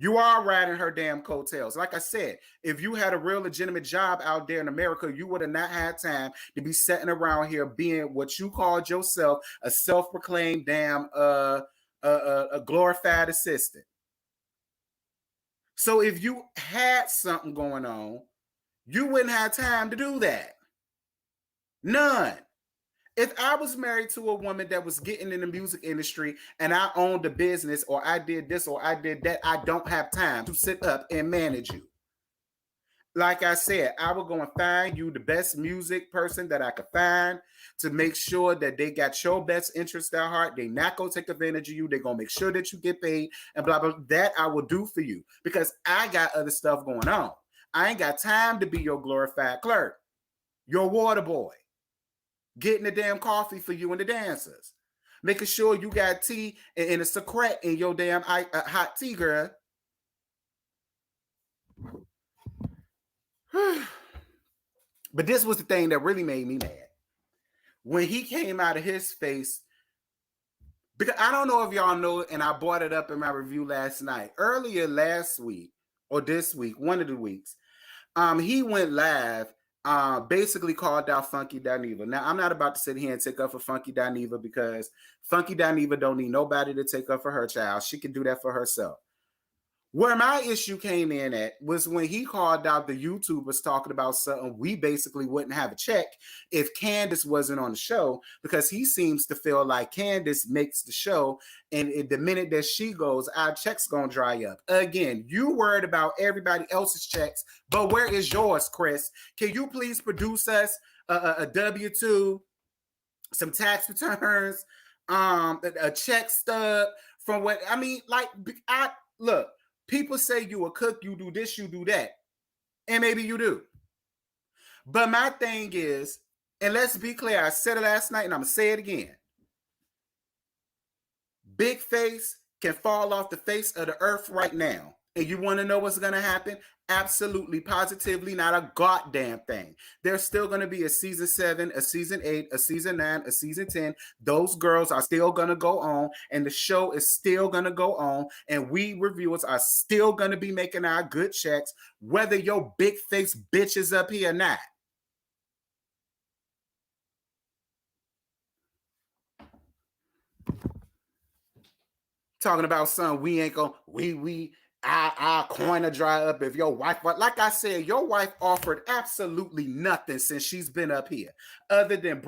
riding her damn coattails. Like I said, if you had a real legitimate job out there in America, you would have not had time to be sitting around here being what you called yourself a self-proclaimed damn a glorified assistant. So if you had something going on, you wouldn't have time to do that. None. If I was married to a woman that was getting in the music industry and I owned a business or I did this or I did that, I don't have time to sit up and manage you. Like I said, I will go and find you the best music person that I could find to make sure that they got your best interest at heart. They're not going to take advantage of you. They're going to make sure that you get paid and blah, blah. That I will do for you because I got other stuff going on. I ain't got time to be your glorified clerk, your water boy, getting the damn coffee for you and the dancers, making sure you got tea and a secret in your damn hot tea, girl. But this was the thing that really made me mad. When he came out of his face, because I don't know if y'all know, and I brought it up in my review last night. Earlier last week, or this week, one of the weeks, he went live, basically called out Funky Dineva. Now, I'm not about to sit here and take up for Funky Dineva because Funky Dineva don't need nobody to take up for her child. She can do that for herself. Where my issue came in at was when he called out the YouTubers talking about something we basically wouldn't have a check if Candace wasn't on the show, because he seems to feel like Candace makes the show, and the minute that she goes, our check's gonna dry up. Again, you worried about everybody else's checks, but where is yours, Chris? Can you please produce us a W-2, some tax returns, a check stub from what, I mean, like, look, people say you a cook, you do this, you do that. And maybe you do. But my thing is, and let's be clear, I said it last night and I'm going to say it again. Big Face can fall off the face of the earth right now And you want to know what's going to happen? Absolutely, positively, not a goddamn thing. There's still going to be a season 7, a season 8, a season 9, a season 10. Those girls are still going to go on, and the show is still going to go on, and we reviewers are still going to be making our good checks, whether your big face bitch is up here or not. Talking about son, we ain't gonna our coin to dry up if your wife. But like I said, your wife offered absolutely nothing since she's been up here, other than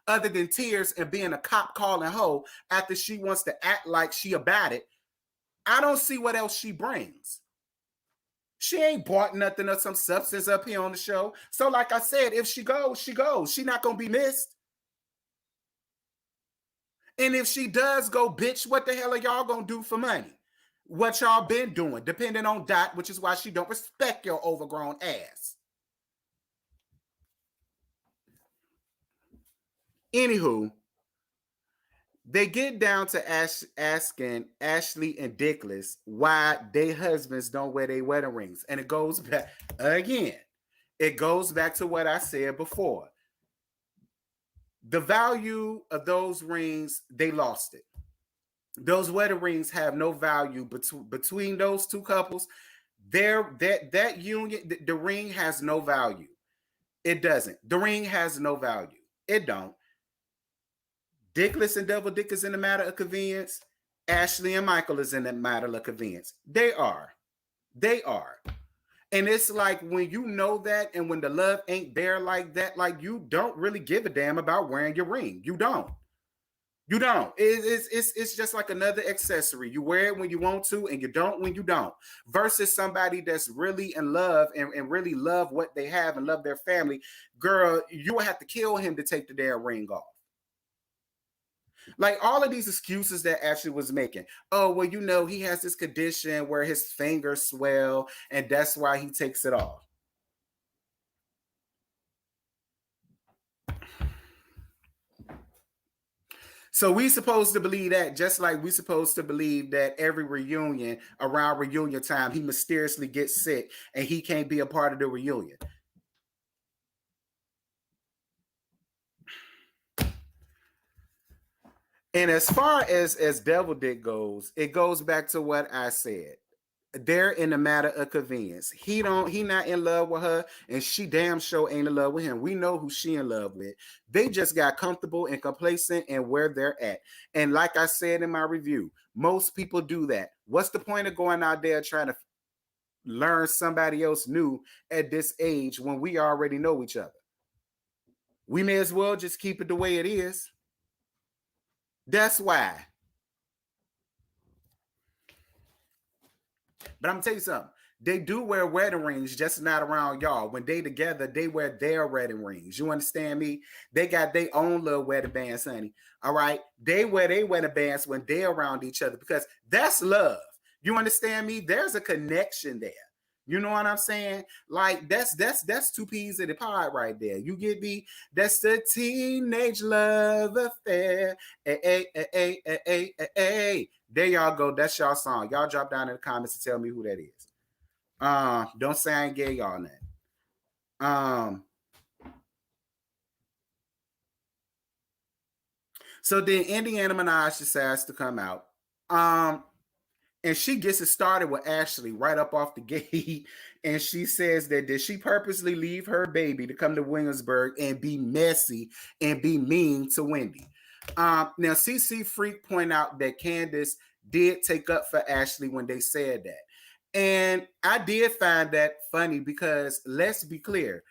other than tears and being a cop calling hoe after she wants to act like she about it. I don't see what else she brings. She ain't bought nothing of some substance up here on the show. So, like I said, if she goes, she goes. She not gonna be missed. And if she does go, bitch, what the hell are y'all gonna do for money? What y'all been doing, depending on Dot, which is why she don't respect your overgrown ass. Anywho, they get down to asking Ashley and Dickless why their husbands don't wear their wedding rings. And it goes back, again, it goes back to what I said before. The value of those rings, they lost it. Those wedding rings have no value between those two couples. That union, the ring has no value. It doesn't. The ring has no value. It don't. Dickless and Double Dick is in the matter of convenience. Ashley and Michael is in the matter of convenience. They are. They are. And it's like when you know that and when the love ain't there like that, like you don't really give a damn about wearing your ring. You don't. You don't. It's just like another accessory. You wear it when you want to and you don't when you don't. Versus somebody that's really in love and really love what they have and love their family. Girl, you will have to kill him to take the damn ring off. Like all of these excuses that Ashley was making. Oh, well, you know, he has this condition where his fingers swell and that's why he takes it off. So we supposed to believe that, just like we supposed to believe that every reunion, around reunion time, he mysteriously gets sick and he can't be a part of the reunion. And as far as Devil Dick goes, it goes back to what I said. They're in a matter of convenience. He not in love with her, and she damn sure ain't in love with him. We know who she in love with. They just got comfortable and complacent in where they're at. And like I said in my review, most people do that. What's the point of going out there trying to learn somebody else new at this age when we already know each other? We may as well just keep it the way it is. That's why. But I'm gonna tell you something. They do wear wedding rings, just not around y'all. When they together, they wear their wedding rings. You understand me? They got their own little wedding bands, honey. All right. They wear their wedding bands when they're around each other because that's love. You understand me? There's a connection there. You know what I'm saying? Like that's two peas in the pod right there. You get me? That's the teenage love affair. Hey, hey, hey, hey, hey, hey, hey. There y'all go. That's y'all song. Y'all drop down in the comments and tell me who that is. Don't say I ain't gay y'all that. So then Indiana Minaj decides to come out. And she gets it started with Ashley right up off the gate. And she says that did she purposely leave her baby to come to Williamsburg and be messy and be mean to Wendy? Now, CC Freak point out that Candace did take up for Ashley when they said that. And I did find that funny because let's be clear.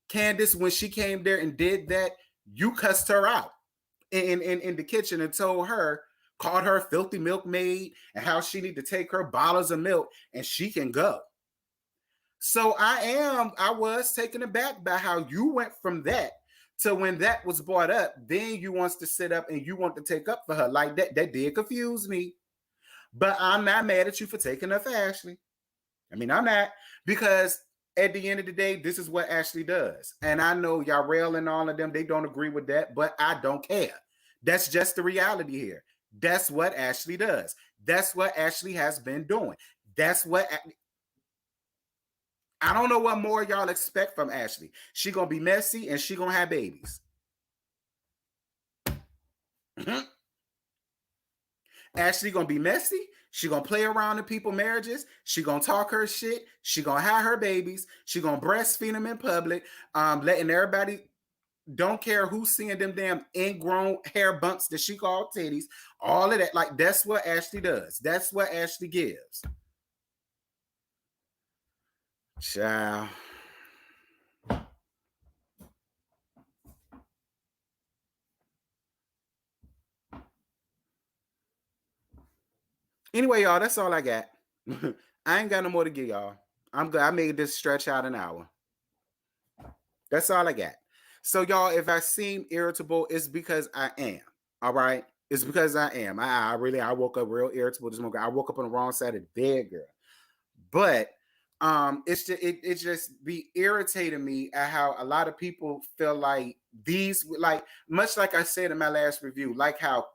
Candace, when she came there and did that, you cussed her out in the kitchen and told her, called her a filthy milkmaid and how she need to take her bottles of milk and she can go. So I was taken aback by how you went from that to when that was brought up, then you wants to sit up and you want to take up for her. Like that did confuse me. But I'm not mad at you for taking up for Ashley. I mean, I'm not, because at the end of the day, this is what Ashley does. And I know y'all railing all of them, they don't agree with that, but I don't care. That's just the reality here. That's what Ashley does. That's what Ashley has been doing. That's what I don't know what more y'all expect from Ashley. She gonna be messy and she gonna have babies. Ashley gonna be messy. She gonna play around in people's marriages. She gonna talk her shit. She gonna have her babies. She gonna breastfeed them in public, letting everybody don't care who's seeing them damn ingrown hair bumps that she called titties. All of that, like that's what Ashley does. That's what Ashley gives. Ciao. Anyway, y'all, that's all I got. I ain't got no more to give y'all. I'm good. I made this stretch out an hour. That's all I got. So, y'all, if I seem irritable, it's because I am. All right. It's because I am. I woke up real irritable this morning. I woke up on the wrong side of the bed, girl. But it's just it just be irritating me at how a lot of people feel like these, like much like I said in my last review, like how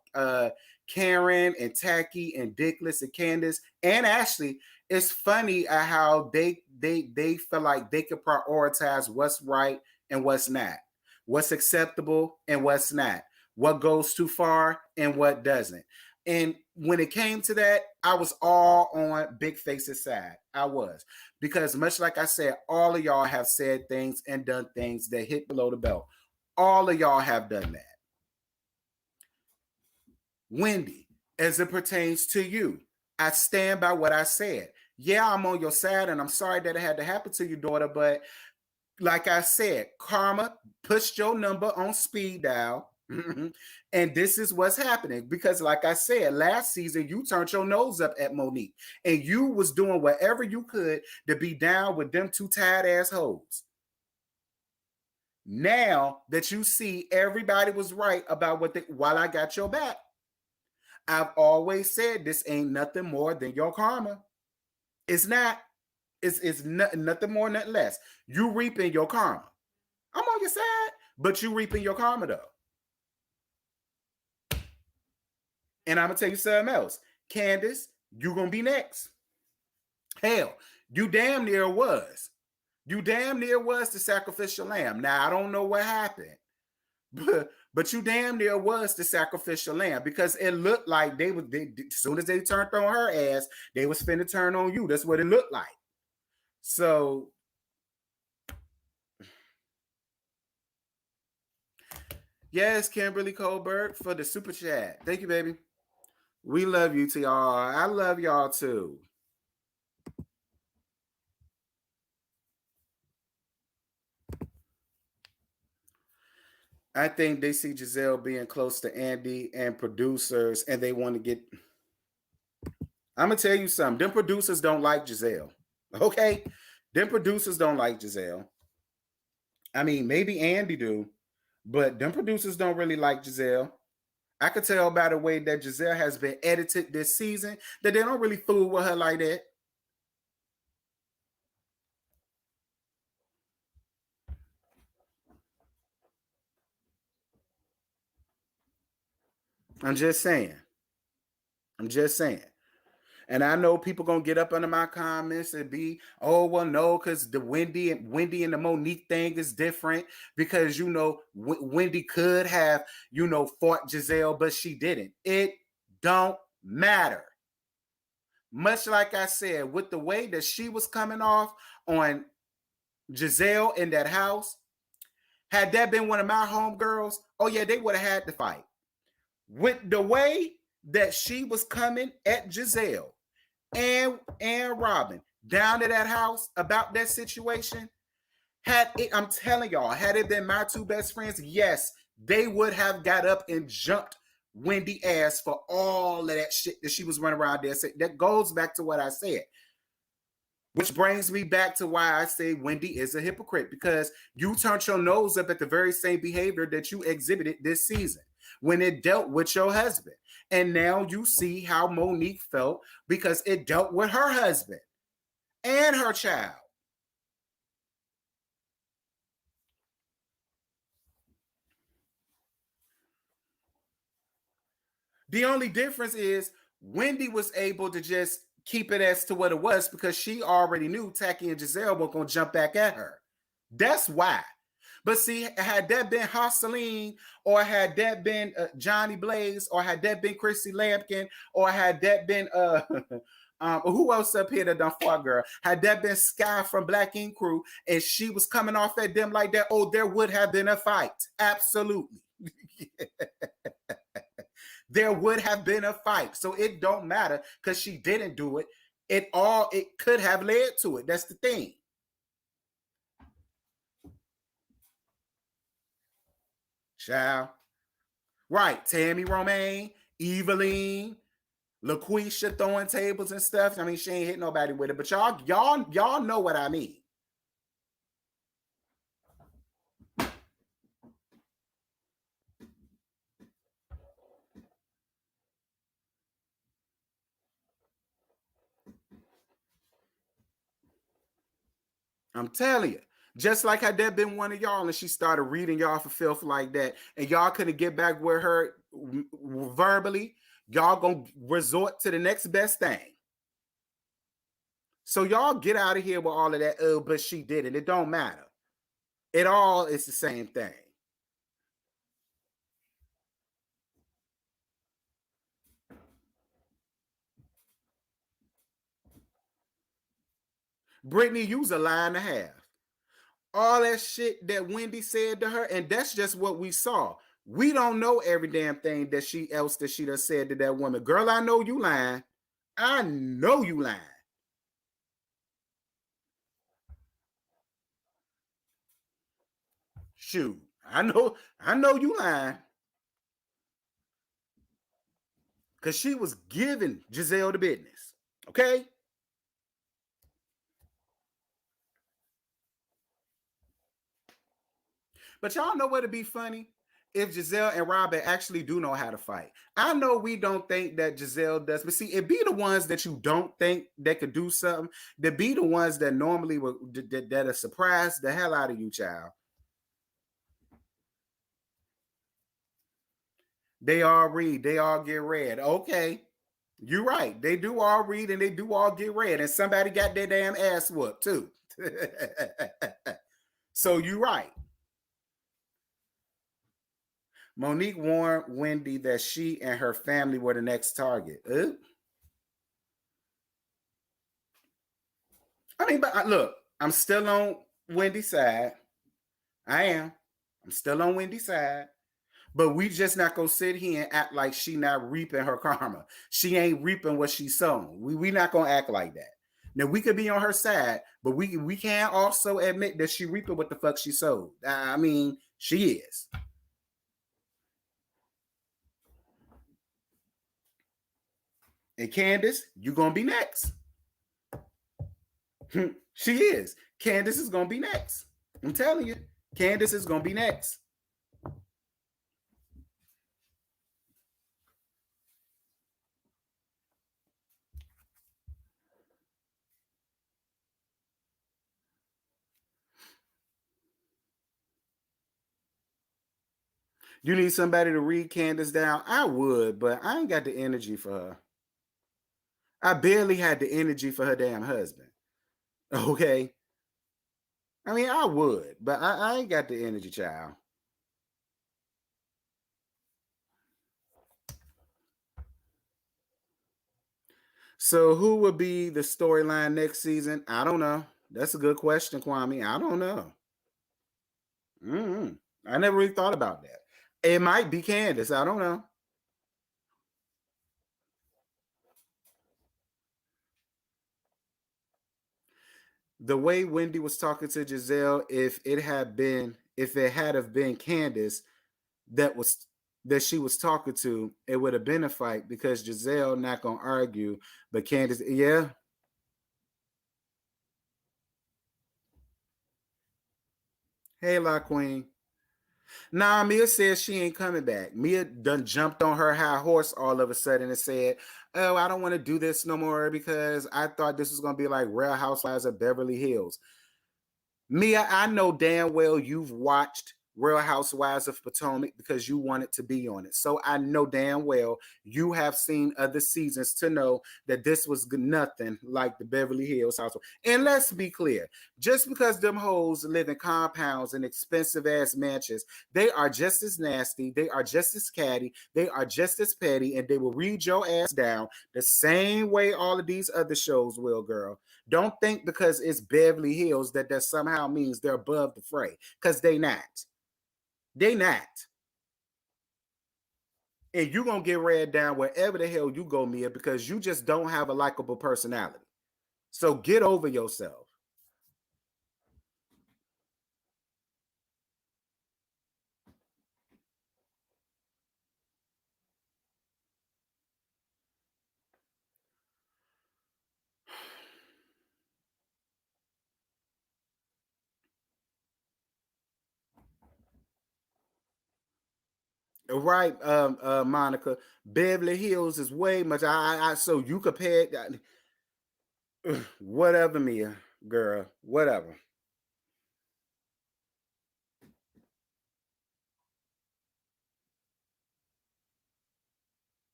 Karen and Tacky and Dickless and Candace and Ashley, it's funny at how they feel like they could prioritize what's right and what's not, what's acceptable and what's not, what goes too far and what doesn't. And when it came to that, I was all on Big Face's side. I was. Because much like I said, all of y'all have said things and done things that hit below the belt. All of y'all have done that. Wendy, as it pertains to you, I stand by what I said. Yeah, I'm on your side, and I'm sorry that it had to happen to you, daughter, but like I said, karma pushed your number on speed dial. And this is what's happening because, like I said, last season you turned your nose up at Monique and you was doing whatever you could to be down with them two tired ass hoes. Now that you see everybody was right about while I got your back, I've always said this ain't nothing more than your karma. It's not. It's nothing more, nothing less. You reaping your karma. I'm on your side, but you reaping your karma though. And I'm gonna tell you something else. Candace, you gonna be next. Hell, you damn near was. You damn near was the sacrificial lamb. Now I don't know what happened, but you damn near was the sacrificial lamb because it looked like as soon as they turned on her ass, they was finna turn on you. That's what it looked like. So yes, Kimberly Colbert for the super chat. Thank you, baby. We love you to y'all. I love y'all too. I think they see Giselle being close to Andy and producers, and they want to get. I'm gonna tell you something. Them producers don't like Giselle. Okay, them producers don't like Giselle. I mean, maybe Andy do, but them producers don't really like Giselle. I could tell by the way that Giselle has been edited this season that they don't really fool with her like that. I'm just saying. I'm just saying. And I know people gonna get up under my comments and be, oh well, no, because the Wendy and the Monique thing is different because Wendy could have fought Giselle, but she didn't. It don't matter. Much like I said, with the way that she was coming off on Giselle in that house, had that been one of my homegirls, oh yeah, they would have had to fight. With the way that she was coming at Giselle and Robin down to that house about that situation, I'm telling y'all, had it been my two best friends, yes, they would have got up and jumped Wendy ass for all of that shit that she was running around there. That goes back to what I said. Which brings me back to why I say Wendy is a hypocrite, because you turned your nose up at the very same behavior that you exhibited this season when it dealt with your husband. And now you see how Monique felt because it dealt with her husband and her child. The only difference is Wendy was able to just keep it as to what it was because she already knew Tacky and Giselle were going to jump back at her. That's why. But see, had that been Hosseline, or had that been Johnny Blaze, or had that been Chrissy Lampkin, or had that been who else up here that done fought, girl? Had that been Sky from Black Ink Crew, and she was coming off at them like that, oh, there would have been a fight. Absolutely. There would have been a fight. So it don't matter because she didn't do it. It could have led to it. That's the thing. Child. Right. Tammy Romaine, Eveline, LaQuisha throwing tables and stuff. I mean, she ain't hit nobody with it, but y'all know what I mean. I'm telling you. Just like had that been one of y'all and she started reading y'all for filth like that, and y'all couldn't get back with her verbally, y'all gonna resort to the next best thing. So y'all get out of here with all of that, oh, but she did it. It don't matter. It all is the same thing. Brittany, you's a lie and a half. All that shit that Wendy said to her, and that's just what we saw. We don't know every damn thing that she done said to that woman. Girl, I know you lying. I know you lying. Shoot, I know you lying. Because she was giving Giselle the business. Okay? But y'all know what'd be funny? If Giselle and Robin actually do know how to fight. I know we don't think that Giselle does, but see, it be the ones that you don't think that could do something, that be the ones that normally that are surprised the hell out of you, child. They all read, they all get read. Okay. You're right. They do all read and they do all get read. And somebody got their damn ass whooped too. So you're right. Monique warned Wendy that she and her family were the next target. I mean, but look, I'm still on Wendy's side. I am. I'm still on Wendy's side. But we just not gonna sit here and act like she not reaping her karma. She ain't reaping what she sown. We not gonna act like that. Now we could be on her side, but we can't also admit that she reaping what the fuck she sowed. I mean, she is. And Candace, you gonna be next. She is. Candace is gonna be next. I'm telling you, Candace is gonna be next. You need somebody to read Candace down? I would, but I ain't got the energy for her. I barely had the energy for her damn husband. Okay. I mean, I would, but I ain't got the energy, child. So who would be the storyline next season? I don't know. That's a good question, Kwame. I don't know. I never really thought about that. It might be Candace. I don't know. The way Wendy was talking to Giselle, if it had have been Candace that she was talking to, it would have been a fight because Giselle not gonna argue, but Candace, yeah. Hey, La Queen. Nah, Mia says she ain't coming back. Mia done jumped on her high horse all of a sudden and said, oh, I don't want to do this no more because I thought this was going to be like Real Housewives of Beverly Hills. Mia, I know damn well you've watched Real Housewives of Potomac because you wanted to be on it. So I know damn well you have seen other seasons to know that this was nothing like the Beverly Hills housewife. And let's be clear, just because them hoes live in compounds and expensive ass mansions, they are just as nasty, they are just as catty, they are just as petty, and they will read your ass down the same way all of these other shows will, girl. Don't think because it's Beverly Hills that somehow means they're above the fray, because they not. They not. And you're going to get read down wherever the hell you go, Mia, because you just don't have a likable personality. So get over yourself. Right, Monica. Beverly Hills is way much. So you compare whatever, Mia, girl, whatever.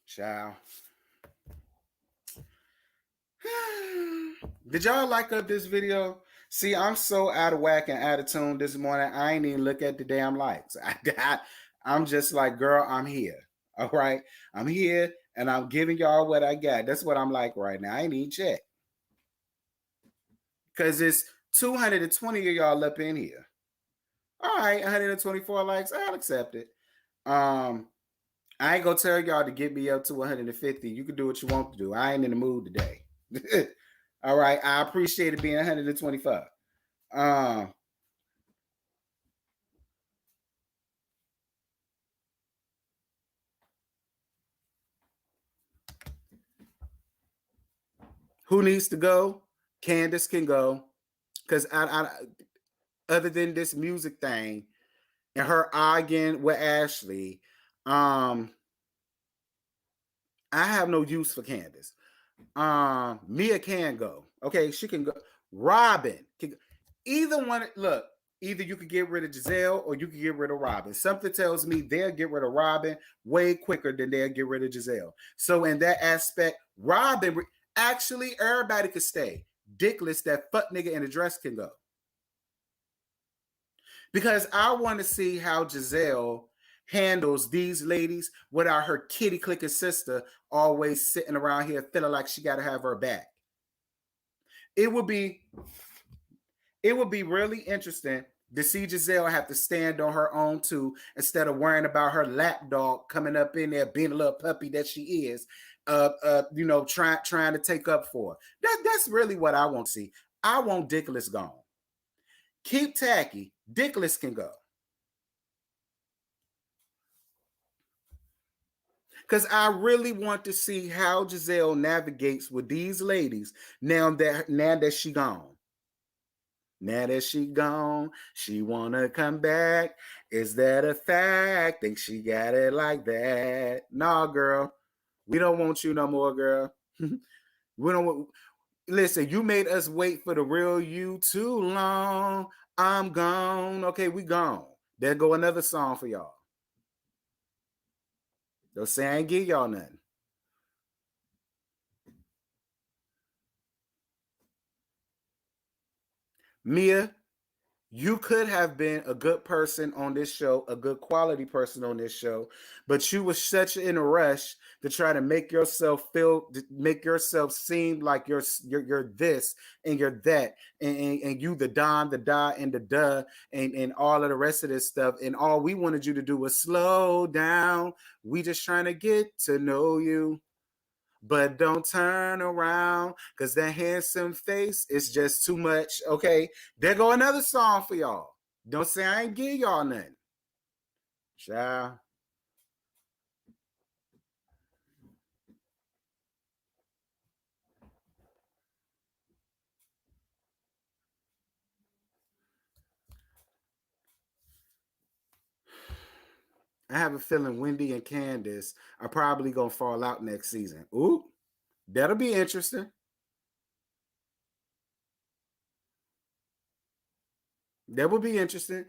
Ciao. Did y'all like up this video? See, I'm so out of whack and out of tune this morning. I ain't even look at the damn likes. I'm just like, girl, I'm here. All right, I'm here, and I'm giving y'all what I got. That's what I'm like right now. I ain't even check because it's 220 of y'all up in here. All right, 124 likes. I'll accept it. I ain't gonna tell y'all to get me up to 150. You can do what you want to do. I ain't in the mood today. All right, I appreciate it being 125. Who needs to go? Candace can go, because other than this music thing and her arguing with Ashley, I have no use for Candace. Mia can go. Okay, she can go. Robin can go. Either one. Look, either you could get rid of Giselle or you could get rid of Robin. Something tells me they'll get rid of Robin way quicker than they'll get rid of Giselle. So in that aspect, Robin actually everybody could stay. Dickless, that fuck nigga in the dress can go. Because I want to see how Giselle handles these ladies without her kitty clicking sister always sitting around here feeling like she got to have her back. It would be really interesting to see Giselle have to stand on her own too, instead of worrying about her lap dog coming up in there being a little puppy that she is, trying to take up for her. That's really what I want to see. I want Dickless gone. Keep Tacky. Dickless can go. Because I really want to see how Giselle navigates with these ladies now that she gone. Now that she gone, she wanna come back. Is that a fact? Think she got it like that? Nah, girl. We don't want you no more, girl. We don't want. Listen, you made us wait for the real you too long. I'm gone. Okay, we gone. There go another song for y'all. Don't say I ain't give y'all nothing. Mia, you could have been a good person on this show, a good quality person on this show, but you was such in a rush to try to make yourself seem like you're this and you're that, and you the don, the da, and the duh, and all of the rest of this stuff. And all we wanted you to do was slow down. We just trying to get to know you. But don't turn around, because that handsome face is just too much. Okay, there go another song for y'all. Don't say I ain't give y'all nothing. Child. I have a feeling Wendy and Candace are probably gonna fall out next season. Ooh, that'll be interesting. That would be interesting.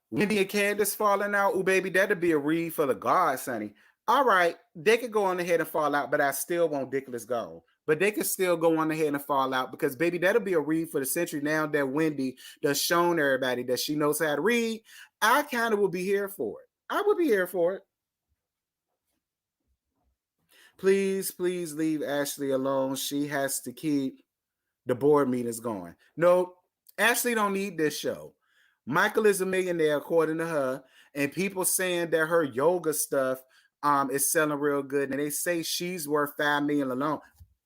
Wendy and Candace falling out. Oh, baby, that'd be a read for the gods, Sonny. All right, they could go on ahead and fall out, but I still want Dickless gone. But they could still go on ahead and fall out because, baby, that'll be a read for the century. Now that Wendy does shown everybody that she knows how to read, I kind of would be here for it. I would be here for it. Please, please leave Ashley alone. She has to keep the board meetings going. No, Ashley don't need this show. Michael is a millionaire, according to her, and people saying that her yoga stuff is selling real good, and they say she's worth $5 million alone.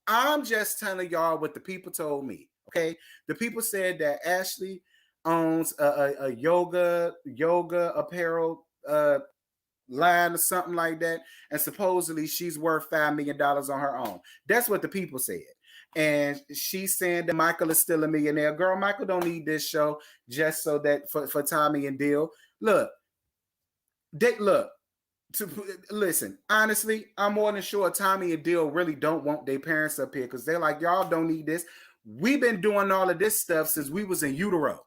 I'm just telling y'all what the people told me. Okay, the people said that Ashley owns a yoga apparel line or something like that, and supposedly she's worth $5 million on her own. That's what the people said. And she's saying that Michael is still a millionaire. Girl, Michael don't need this show just so that for Tommy and Dill. Look, listen, honestly, I'm more than sure Tommy and Dill really don't want their parents up here because they're like, y'all don't need this. We've been doing all of this stuff since we was in utero.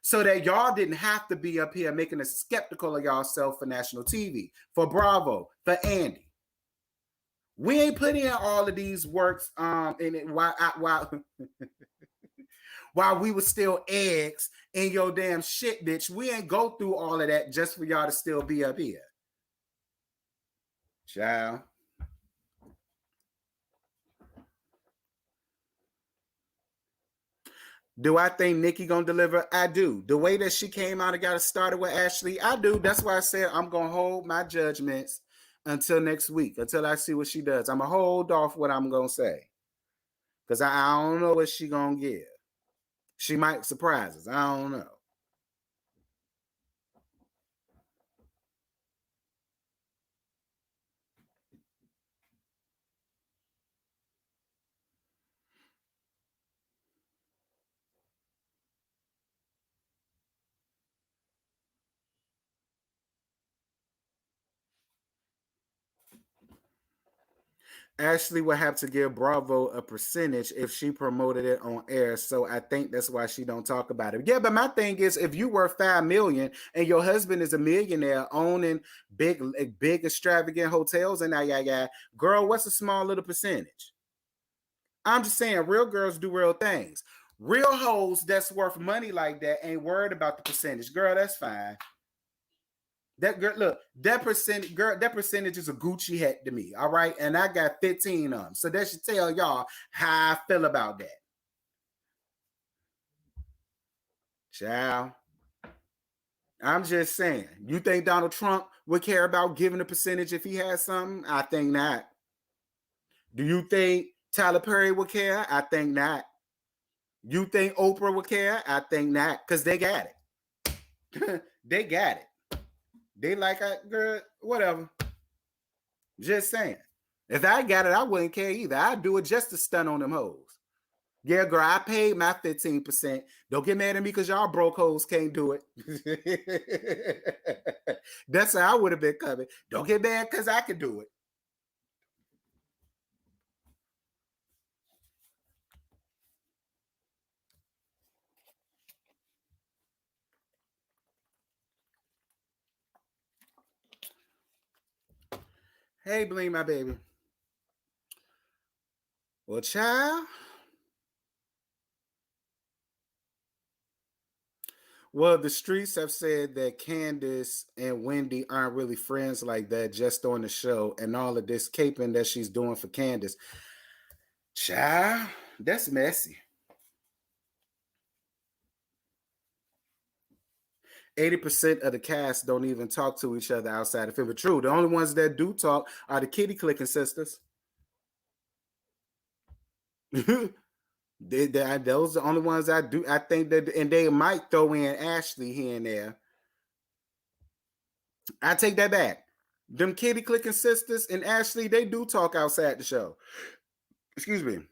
So that y'all didn't have to be up here making us skeptical of y'allself for national TV, for Bravo, for Andy. We ain't putting in all of these works in it while while we were still eggs in your damn shit, bitch. We ain't go through all of that just for y'all to still be up here. Child. Do I think Nikki gonna deliver? I do. The way that she came out and got started with Ashley, I do. That's why I said I'm gonna hold my judgments until next week, until I see what she does. I'm gonna hold off what I'm gonna say. Because I don't know what she gonna give. She might surprise us. I don't know. Ashley would have to give Bravo a percentage if she promoted it on air. So I think that's why she don't talk about it. Yeah, but my thing is, if you were $5 million and your husband is a millionaire owning big extravagant hotels and girl, what's a small little percentage? I'm just saying, real girls do real things. Real hoes that's worth money like that ain't worried about the percentage. Girl, that's fine. That girl, look, that percentage is a Gucci hat to me, all right? And I got 15 of them. So that should tell y'all how I feel about that. Child. I'm just saying. You think Donald Trump would care about giving a percentage if he has something? I think not. Do you think Tyler Perry would care? I think not. You think Oprah would care? I think not. Because they got it. They got it. They like, girl, whatever. Just saying. If I got it, I wouldn't care either. I'd do it just to stun on them hoes. Yeah, girl, I paid my 15%. Don't get mad at me because y'all broke hoes can't do it. That's how I would have been coming. Don't get mad because I could do it. Hey, Bling, my baby. Well, child. Well, the streets have said that Candace and Wendy aren't really friends like that just on the show, and all of this caping that she's doing for Candace. Child, that's messy. 80% of the cast don't even talk to each other outside of it. True, the only ones that do talk are the kitty clicking sisters. Those are the only ones I do. I think that, and they might throw in Ashley here and there. I take that back. Them kitty clicking sisters and Ashley, they do talk outside the show. Excuse me.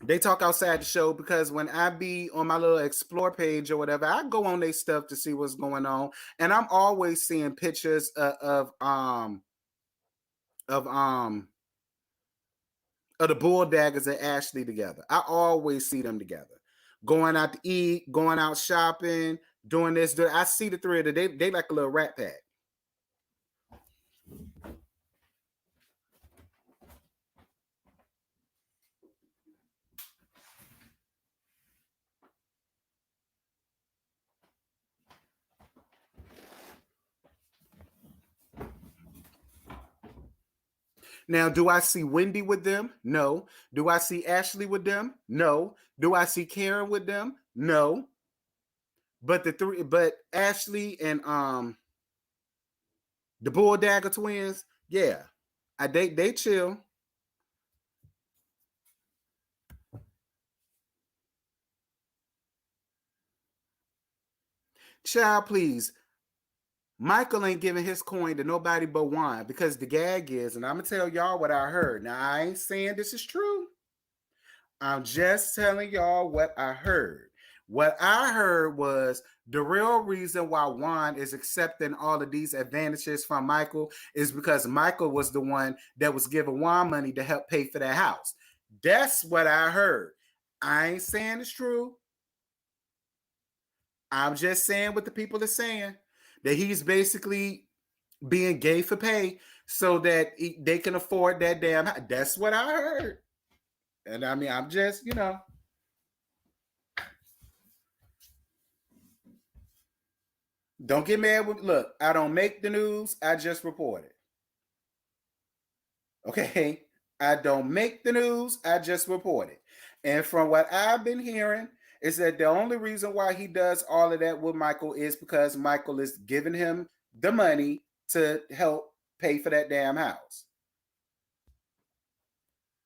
They talk outside the show because when I be on my little explore page or whatever, I go on their stuff to see what's going on, and I'm always seeing pictures of the Bull Daggers and Ashley together. I always see them together. going out to eat, going out shopping, doing this. I see the three of them. They like a little rat pack. Now, do I see Wendy with them? No. Do I see Ashley with them? No. Do I see Karen with them? No. But Ashley and the Bull Dagger twins, yeah. They chill. Child, please. Michael ain't giving his coin to nobody but Juan, because the gag is, and I'm gonna tell y'all what I heard. Now, I ain't saying this is true. I'm just telling y'all what I heard. What I heard was the real reason why Juan is accepting all of these advantages from Michael is because Michael was the one that was giving Juan money to help pay for that house. That's what I heard. I ain't saying it's true. I'm just saying what the people are saying, that he's basically being gay for pay so that they can afford that damn house. That's what I heard. And I mean, I'm just, don't get mad with, look, I don't make the news, I just report it. Okay? I don't make the news, I just report it. And from what I've been hearing, is that the only reason why he does all of that with Michael is because Michael is giving him the money to help pay for that damn house.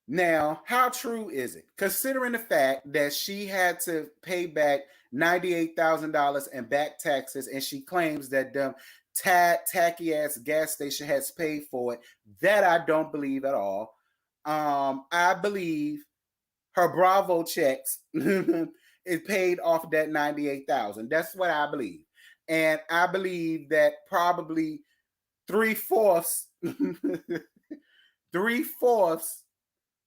Now, how true is it? Considering the fact that she had to pay back $98,000 in back taxes, and she claims that the tacky ass gas station has paid for it, that I don't believe at all. I believe her Bravo checks is paid off that $98,000. That's what I believe. And I believe that probably 3/4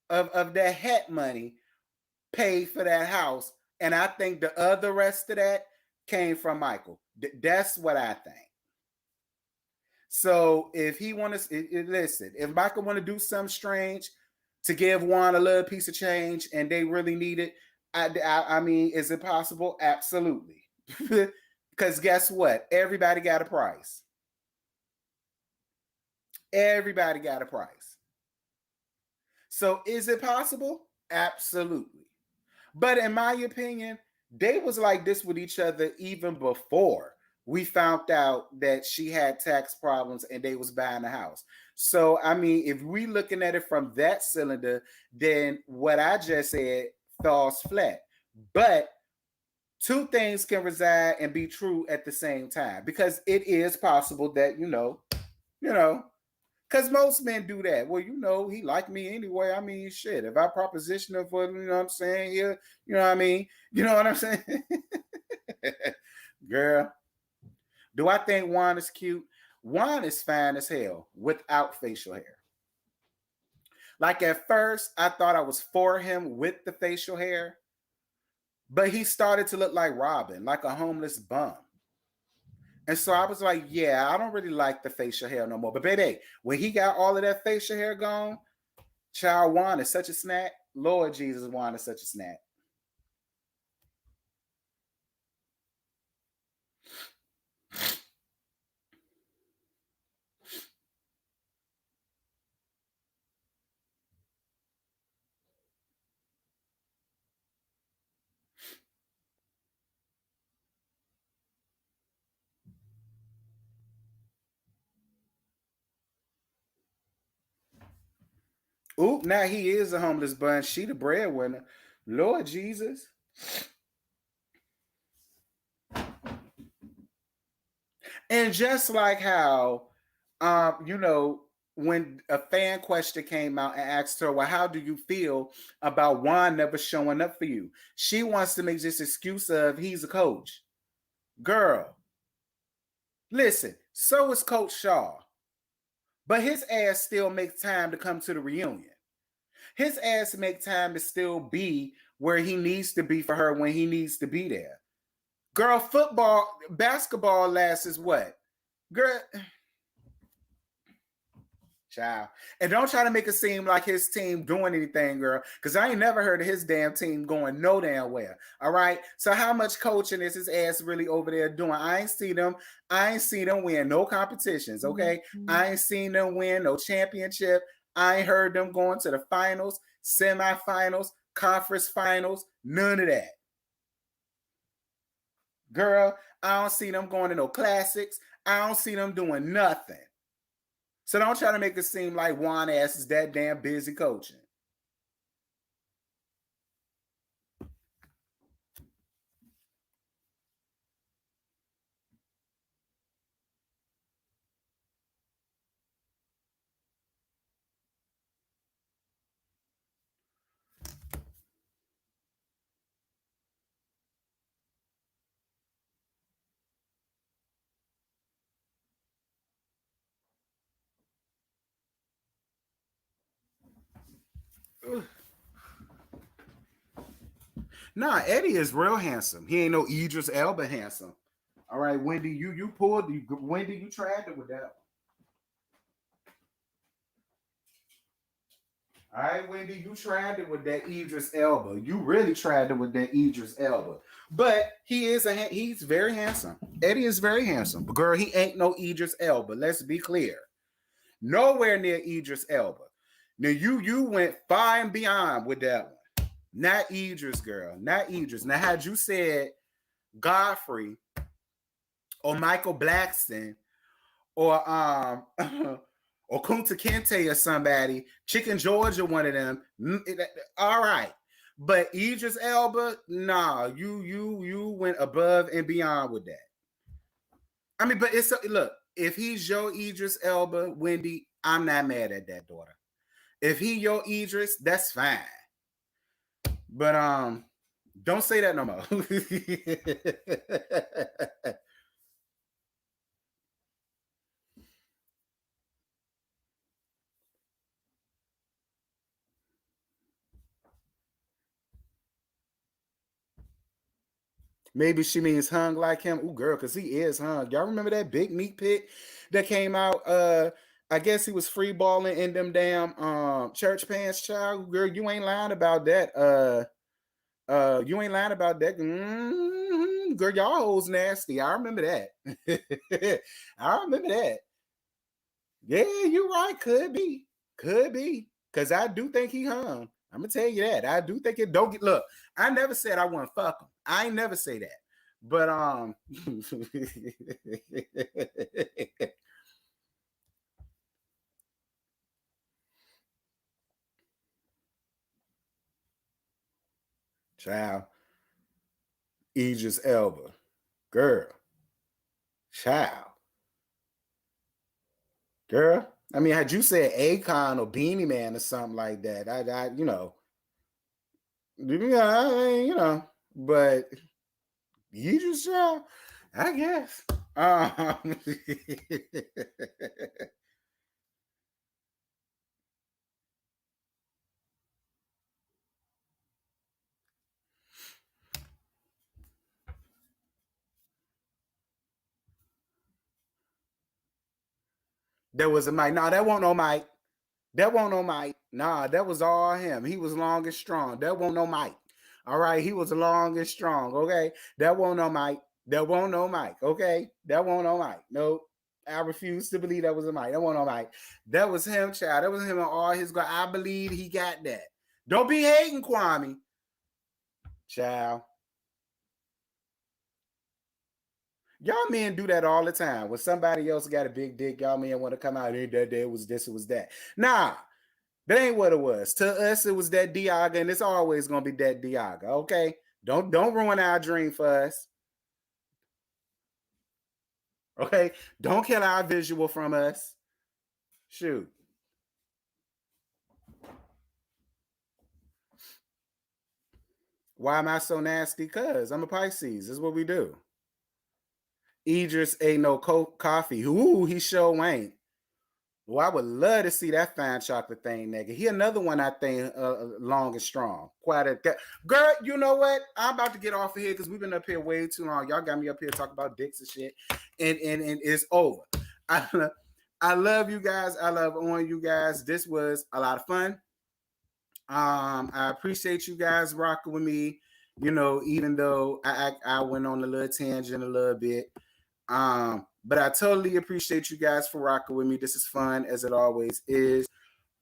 of that hat money paid for that house. And I think the other rest of that came from Michael. That's what I think. So if he want to listen, if Michael want to do something strange to give Juan a little piece of change and they really need it, I mean, is it possible? Absolutely. Because guess what? Everybody got a price. Everybody got a price. So is it possible? Absolutely. But in my opinion, they was like this with each other even before we found out that she had tax problems and they was buying a house. So, I mean, if we looking at it from that cylinder, then what I just said falls flat. But two things can reside and be true at the same time, because it is possible that, because most men do that. Well, he liked me anyway. I mean, shit, if I proposition him for, you know what I'm saying, here, you know what I mean? You know what I'm saying? Girl, do I think Juan is cute? Juan is fine as hell without facial hair. Like at first, I thought I was for him with the facial hair, but he started to look like Robin, like a homeless bum. And so I was like, yeah, I don't really like the facial hair no more. But baby, when he got all of that facial hair gone, child, Juan is such a snack. Lord Jesus, Juan is such a snack. Oop, now he is a homeless bun. She the breadwinner. Lord Jesus. And just like how, when a fan question came out and asked her, well, how do you feel about Juan never showing up for you? She wants to make this excuse of he's a coach. Girl, listen, so is Coach Shaw. But his ass still makes time to come to the reunion. His ass make time to still be where he needs to be for her when he needs to be there. Girl, basketball lasts what? Girl, child. And don't try to make it seem like his team doing anything, girl, because I ain't never heard of his damn team going no damn where. All right. So how much coaching is his ass really over there doing? I ain't seen them win no competitions. Okay. I ain't seen them win no championship. I ain't heard them going to the finals, semifinals, conference finals, none of that. Girl, I don't see them going to no classics. I don't see them doing nothing. So don't try to make it seem like Juan ass is that damn busy coaching. Nah, Eddie is real handsome. He ain't no Idris Elba handsome. All right, Wendy, you Wendy, you tried it with that. All right, Wendy, you tried it with that Idris Elba. You really tried it with that Idris Elba. But he's very handsome. Eddie is very handsome. But girl, he ain't no Idris Elba. Let's be clear. Nowhere near Idris Elba. Now you went far and beyond with that one. Not Idris, girl. Not Idris. Now, had you said Godfrey or Michael Blackson or or Kunta Kinte or somebody, Chicken George or one of them, all right. But Idris Elba, nah, you went above and beyond with that. I mean, but look, if he's your Idris Elba, Wendy, I'm not mad at that, daughter. If he your Idris, that's fine. But don't say that no more. Maybe she means hung like him. Ooh, girl, because he is hung. Y'all remember that big meat pic that came out? I guess he was free balling in them damn church pants, child. Girl, you ain't lying about that. You ain't lying about that. Mm-hmm. Girl, y'all hoes nasty. I remember that. I remember that. Yeah, you're right. Could be. Could be. Because I do think he hung. I'm gonna tell you that. I do think it don't get look. I never said I want to fuck him. I ain't never say that. But child, Idris Elba, girl, child, girl. I mean, had you said Akon or Beanie Man or something like that, but Idris, child, I guess. There was a Mike. No, that won't no Mike. That won't no Mike. Nah, that was all him. He was long and strong. That won't no Mike. All right, he was long and strong. Okay, that won't no Mike. That won't no Mike. Okay, that won't no Mike. Nope. I refuse to believe that was a Mike. That won't no Mike. That was him, child. That was him and all his. I believe he got that. Don't be hating, Kwame. Child. Y'all men do that all the time. When somebody else got a big dick, y'all men want to come out and that it was this, it was that. Nah, that ain't what it was. To us, it was that Diaga, and it's always gonna be that Diaga. Okay, don't ruin our dream for us. Okay, don't kill our visual from us. Shoot. Why am I so nasty? Cause I'm a Pisces. This is what we do. Idris ain't no coffee. Ooh, he sure ain't. Well, I would love to see that fine chocolate thing, nigga. He another one I think long and strong. Quite a girl. You know what? I'm about to get off of here because we've been up here way too long. Y'all got me up here talking about dicks and shit, and it's over. I love you guys. I love on you guys. This was a lot of fun. I appreciate you guys rocking with me. You know, even though I went on a little tangent a little bit. But I totally appreciate you guys for rocking with me. This is fun as it always is.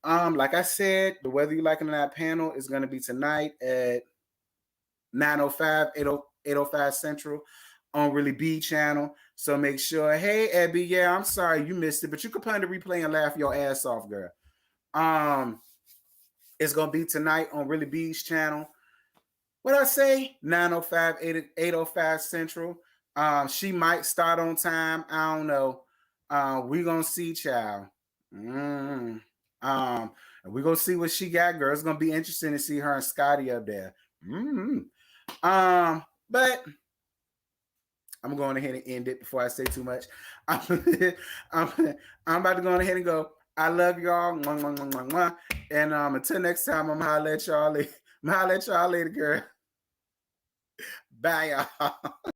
Like I said, the Whether You Like It or Not panel is going to be tonight at 9:05, 8:05 Central on Really B channel. So make sure, hey Abby, yeah, I'm sorry you missed it, but you can plan to replay and laugh your ass off, girl. It's gonna be tonight on Really B's channel. What I say? 9:05, 8:05 Central. She might start on time. I don't know. We gonna see, child. We're gonna see what she got, girl. It's gonna be interesting to see her and Scotty up there. But I'm going ahead and end it before I say too much. I'm about to go ahead and go. I love y'all. And until next time, I'm gonna let y'all later, girl. Bye, y'all.